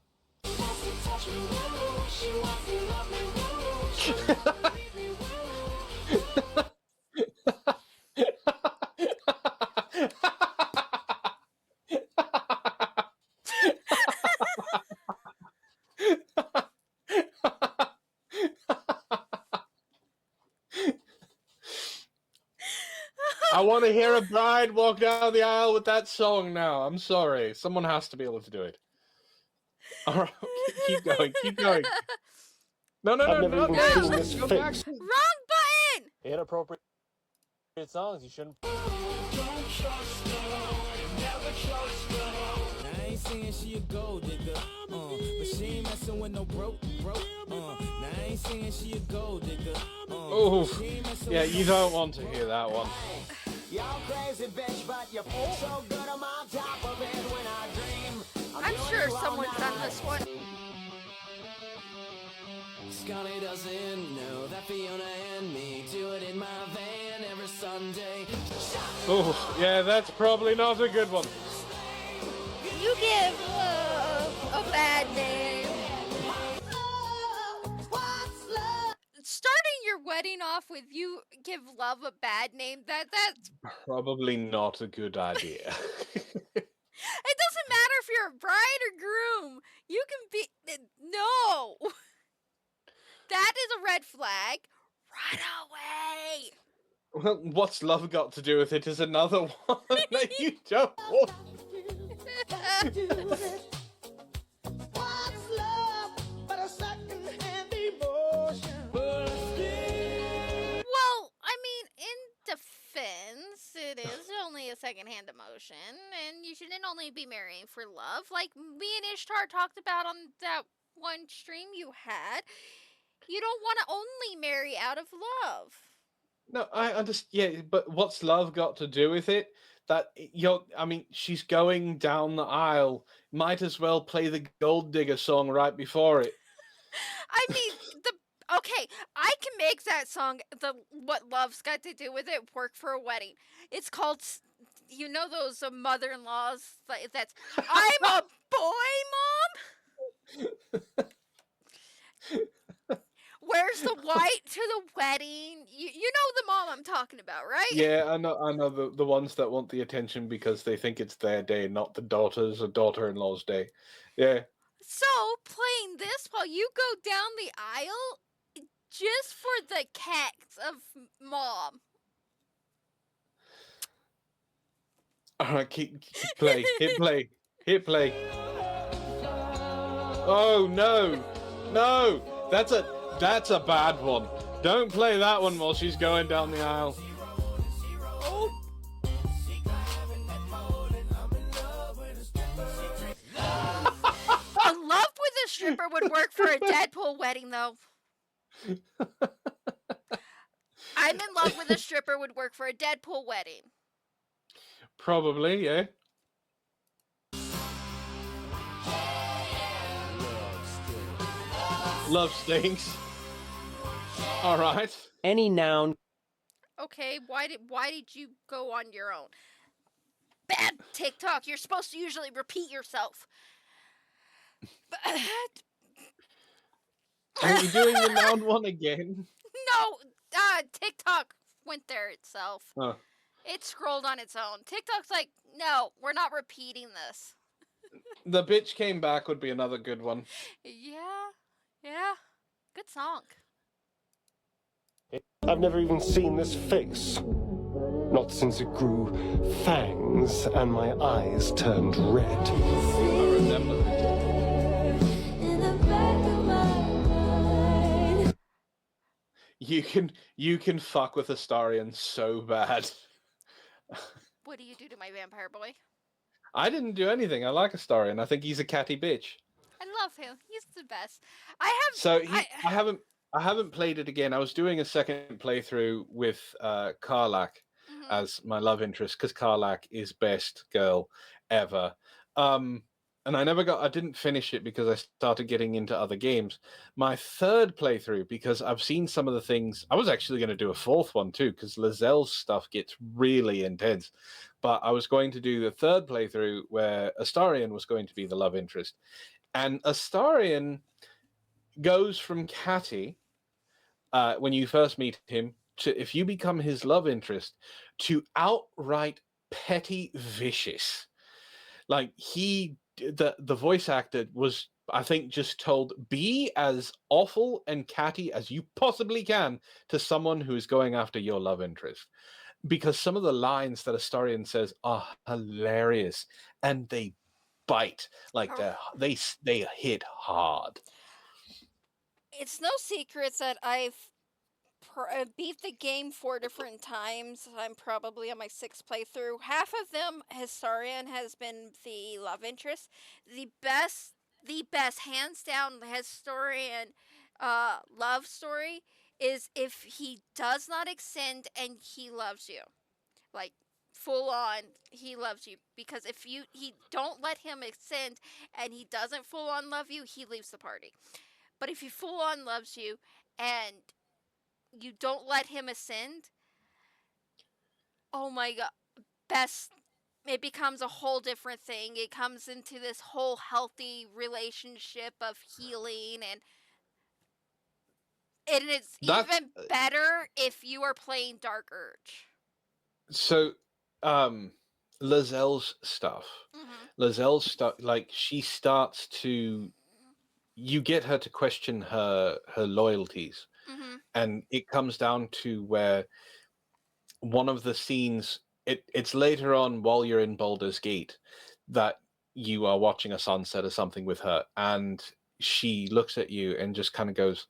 I want to hear a bride walk down the aisle with that song now. I'm sorry. Someone has to be able to do it. All right, keep going. No. Wrong button! Inappropriate songs you shouldn't. I ain't saying she a gold digger, but she ain't messing with no broke. Now I ain't saying she a gold digger. Oh, yeah, you don't want to hear that one. Y'all crazy bitch, but you feel so good I'm on top of it when I dream. I'm sure someone's done this one. Scully doesn't know that Fiona and me do it in my van every Sunday. Oh, yeah, that's probably not a good one. You give a bad name. Starting your wedding off with you give love a bad name, that's Probably not a good idea. it doesn't matter if you're a bride or groom. You can be no. That is a red flag. Run away. Well, what's love got to do with it is another one that you don't want. What's love but a second-hand shouldn't only be marrying for love. Like me and Ishtar talked about on that one stream you had. You don't want to only marry out of love. No, I understand. Yeah, but what's love got to do with it? I mean, she's going down the aisle. Might as well play the Gold Digger song right before it. I mean, okay, I can make that song, what love's got to do with it, work for a wedding. It's called, you know, those mother-in-laws. That's I'm a boy, mom. Where's the white to the wedding? You know the mom I'm talking about, right? Yeah, I know the ones that want the attention because they think it's their day, not the daughter's or daughter-in-law's day. Yeah. So, playing this while you go down the aisle, just for the cacks of mom. All right, keep play, hit play, hit play. Oh no, that's a bad one. Don't play that one while she's going down the aisle. A love with a stripper would work for a Deadpool wedding, though. I'm in love with a stripper would work for a Deadpool wedding. Probably, yeah. Love stinks. All right. Any noun. Okay, why did you go on your own? Bad TikTok. You're supposed to usually repeat yourself. Are you doing the noun one again? No, TikTok went there itself. Oh. It scrolled on its own. TikTok's like, no, we're not repeating this. The bitch came back would be another good one. Yeah. Good song. I've never even seen this face. Not since it grew fangs and my eyes turned red. I remember this. You can fuck with Astarion so bad. What do you do to my vampire boy? I didn't do anything. I like Astarion. I think he's a catty bitch. I love him. He's the best. I haven't played it again. I was doing a second playthrough with Karlach as my love interest because Karlach is best girl ever. And I didn't finish it because I started getting into other games. My third playthrough, because I've seen some of the things, I was actually going to do a fourth one too, because Lae'zel's stuff gets really intense. But I was going to do the third playthrough where Astarion was going to be the love interest. And Astarion goes from catty, when you first meet him, to, if you become his love interest, to outright petty vicious. Like the voice actor was, I think, just told, be as awful and catty as you possibly can to someone who is going after your love interest. Because some of the lines that Astarion says are hilarious and they bite. Like they hit hard. It's no secret that I've beat the game 4 different times. I'm probably on my 6th playthrough. Half of them, Astarion has been the love interest. The best, hands down, Astarion love story is if he does not extend and he loves you. Like, full on, he loves you. Because if he don't let him extend and he doesn't full on love you, he leaves the party. But if he full on loves you and you don't let him ascend, oh my god, it becomes a whole different thing. It comes into this whole healthy relationship of healing, and it's even better if you are playing Dark Urge. So, Lae'zel's stuff, like, she starts to, you get her to question her loyalties. And it comes down to where one of the scenes, it's later on while you're in Baldur's Gate that you are watching a sunset or something with her, and she looks at you and just kind of goes,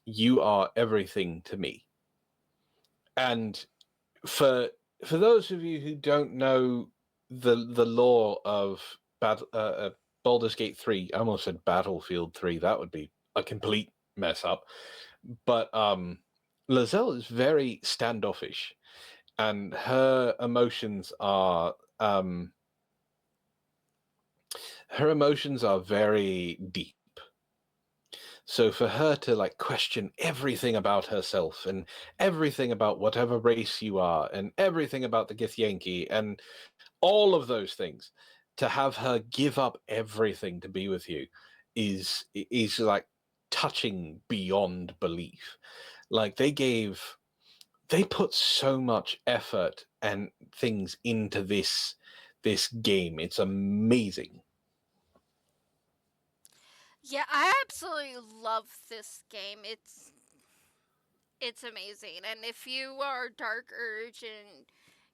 you are everything to me. And for those of you who don't know the lore of Baldur's Gate 3. I almost said Battlefield 3. That would be a complete mess up. But Lae'zel is very standoffish, and her emotions are very deep. So for her to like question everything about herself and everything about whatever race you are and everything about the Githyanki and all of those things, to have her give up everything to be with you is like touching beyond belief. Like they put so much effort and things into this game. It's amazing. Yeah, I absolutely love this game. It's amazing. And if you are Dark Urge and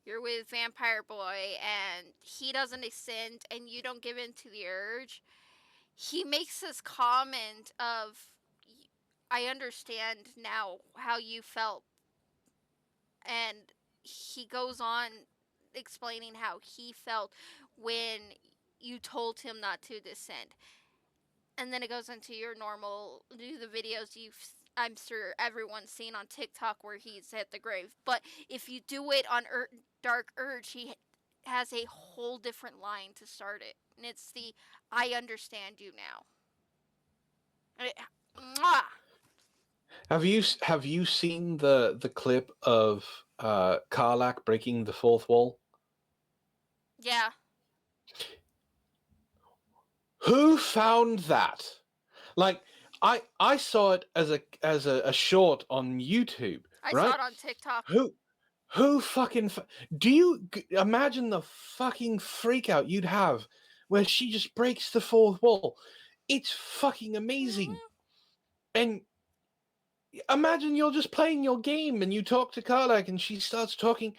you're with Vampire Boy and he doesn't ascend and you don't give in to the urge, he makes this comment of, I understand now how you felt. And he goes on explaining how he felt when you told him not to descend. And then it goes into your normal, do the videos I'm sure everyone's seen on TikTok where he's at the grave. But if you do it on Dark Urge, he has a whole different line to start it. And it's the, I understand you now. Mwah! Have you seen the clip of Karlach breaking the fourth wall? Yeah. Who found that? Like I saw it as a short on YouTube. I right? saw it on TikTok. Who fucking do you imagine the fucking freak out you'd have where she just breaks the fourth wall? It's fucking amazing. And imagine you're just playing your game and you talk to Karlach and she starts talking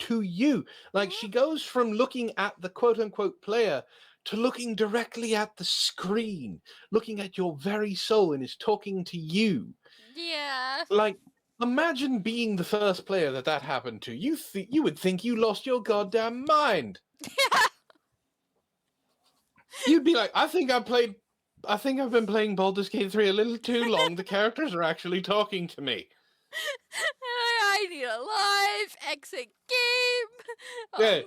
to you. Like she goes from looking at the quote unquote player to looking directly at the screen, looking at your very soul, and is talking to you. Yeah. Like, imagine being the first player that happened to. You would think you lost your goddamn mind. You'd be like, I think I've been playing Baldur's Gate 3 a little too long. The characters are actually talking to me. I need a live exit game. Yeah.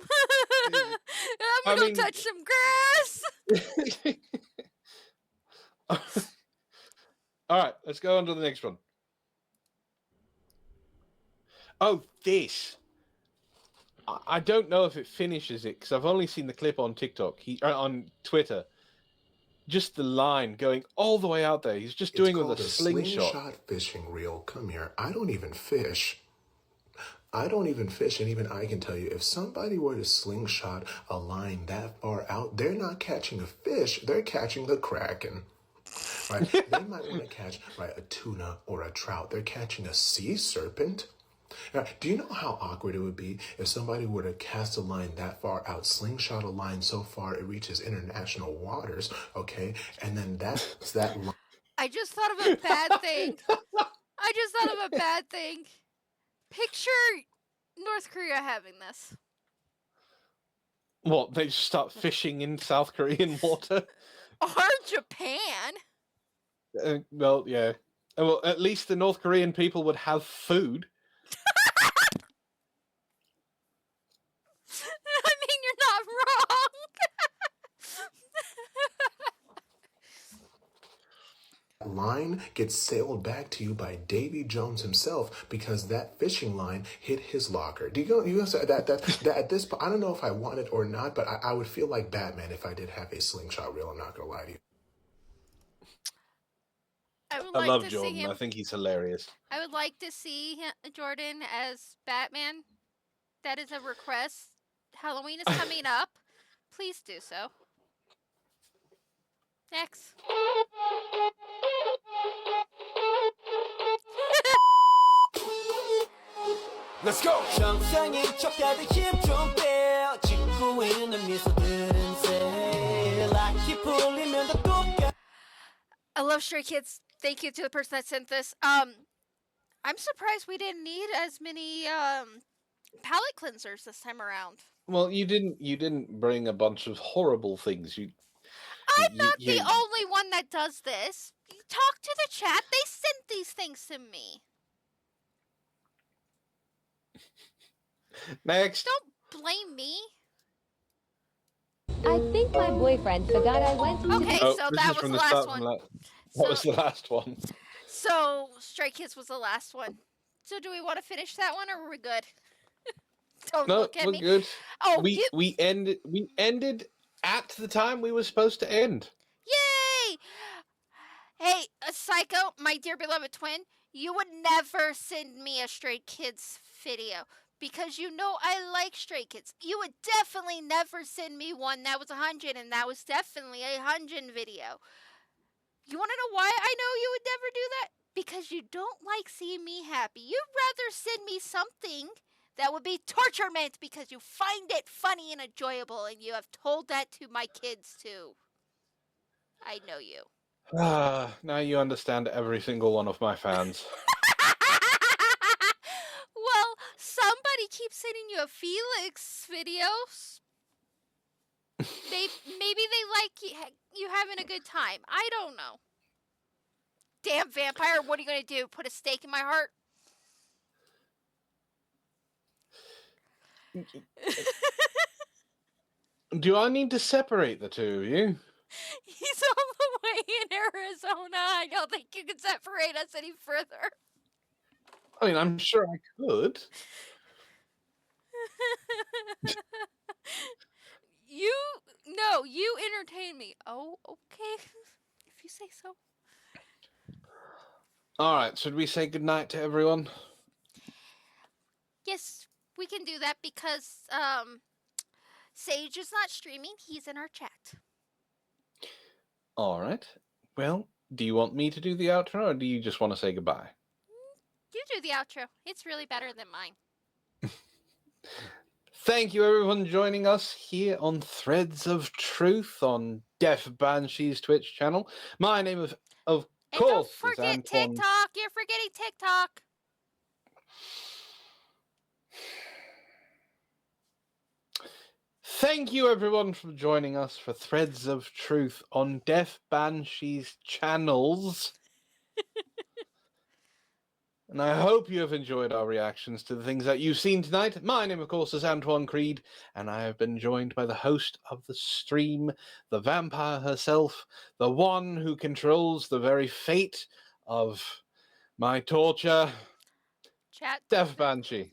I'm gonna go touch some grass. All right, let's go on to the next one. Oh, this. I don't know if it finishes it because I've only seen the clip on TikTok. On Twitter. Just the line going all the way out there. He's just doing it with a slingshot fishing reel. Come here. I don't even fish. And even I can tell you, if somebody were to slingshot a line that far out, they're not catching a fish, they're catching the Kraken. Right? They might want to catch a tuna or a trout. They're catching a sea serpent. Now, do you know how awkward it would be if somebody were to cast a line that far out, slingshot a line so far it reaches international waters, okay? And then that's that line. I just thought of a bad thing. Picture North Korea having this. What, they just start fishing in South Korean water? Or Japan. Well, yeah. Well, at least the North Korean people would have food. I mean, you're not wrong. Line gets sailed back to you by Davy Jones himself because that fishing line hit his locker. Do you understand that at this point, I don't know if I want it or not, but I would feel like Batman if I did have a slingshot reel. I'm not gonna lie to you. I love Jordan. I think he's hilarious. I would like to see Jordan as Batman. That is a request. Halloween is coming up. Please do so. Next. Let's go. I love Stray Kids. Thank you to the person that sent this. I'm surprised we didn't need as many palette cleansers this time around. Well, you didn't bring a bunch of horrible things. I'm not the only one that does this. You talk to the chat. They sent these things to me. Next. Don't blame me. I think my boyfriend forgot I went to Okay, Oh, so this that is was from the the last start one. from That was the last one. So Stray Kids was the last one. So do we want to finish that one, or are we good? Don't No, look at we're me. good. Oh, we ended at the time we were supposed to end. Yay! Hey, Psycho, my dear beloved twin, you would never send me a Stray Kids video because you know I like Stray Kids. You would definitely never send me one that was 100, and that was definitely a 100 video. You want to know why I know you would never do that? Because you don't like seeing me happy. You'd rather send me something that would be torturement because you find it funny and enjoyable, and you have told that to my kids too. I know you. Now you understand every single one of my fans. Well, somebody keeps sending you a Felix videos. Maybe they like you having a good time. I don't know. Damn vampire, what are you going to do? Put a stake in my heart? Do I need to separate the two of you? He's all the way in Arizona. I don't think you can separate us any further. I mean, I'm sure I could. You entertain me. Oh, okay. If you say so. All right, should we say goodnight to everyone? Yes, we can do that because Sage is not streaming. He's in our chat. All right. Well, do you want me to do the outro, or do you just want to say goodbye? You do the outro. It's really better than mine. Thank you, everyone, joining us here on Threads of Truth on Deaf Banshee's Twitch channel. My name of And course don't is forget Antoine. TikTok. You're forgetting TikTok. Thank you, everyone, for joining us for Threads of Truth on Deaf Banshee's channels. And I hope you have enjoyed our reactions to the things that you've seen tonight. My name, of course, is Antoine Creed, and I have been joined by the host of the stream, the vampire herself, the one who controls the very fate of my torture, Chat. Deaf Banshee.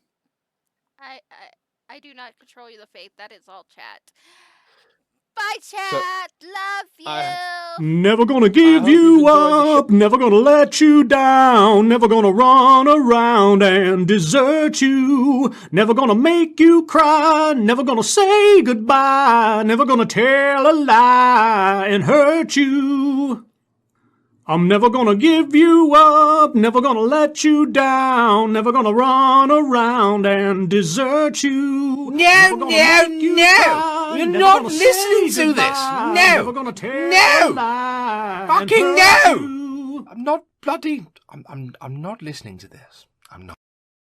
I do not control you, the fate. That is all chat. Bye, chat. Love you. Never gonna give you up, never gonna let you down, never gonna run around and desert you, never gonna make you cry, never gonna say goodbye, never gonna tell a lie and hurt you. I'm never gonna give you up, never gonna let you down, never gonna run around and desert you. No, no, no! You're not listening to this! No! Never gonna tell a lie and Fucking hurt no! you. I'm not bloody... I'm not listening to this. I'm not.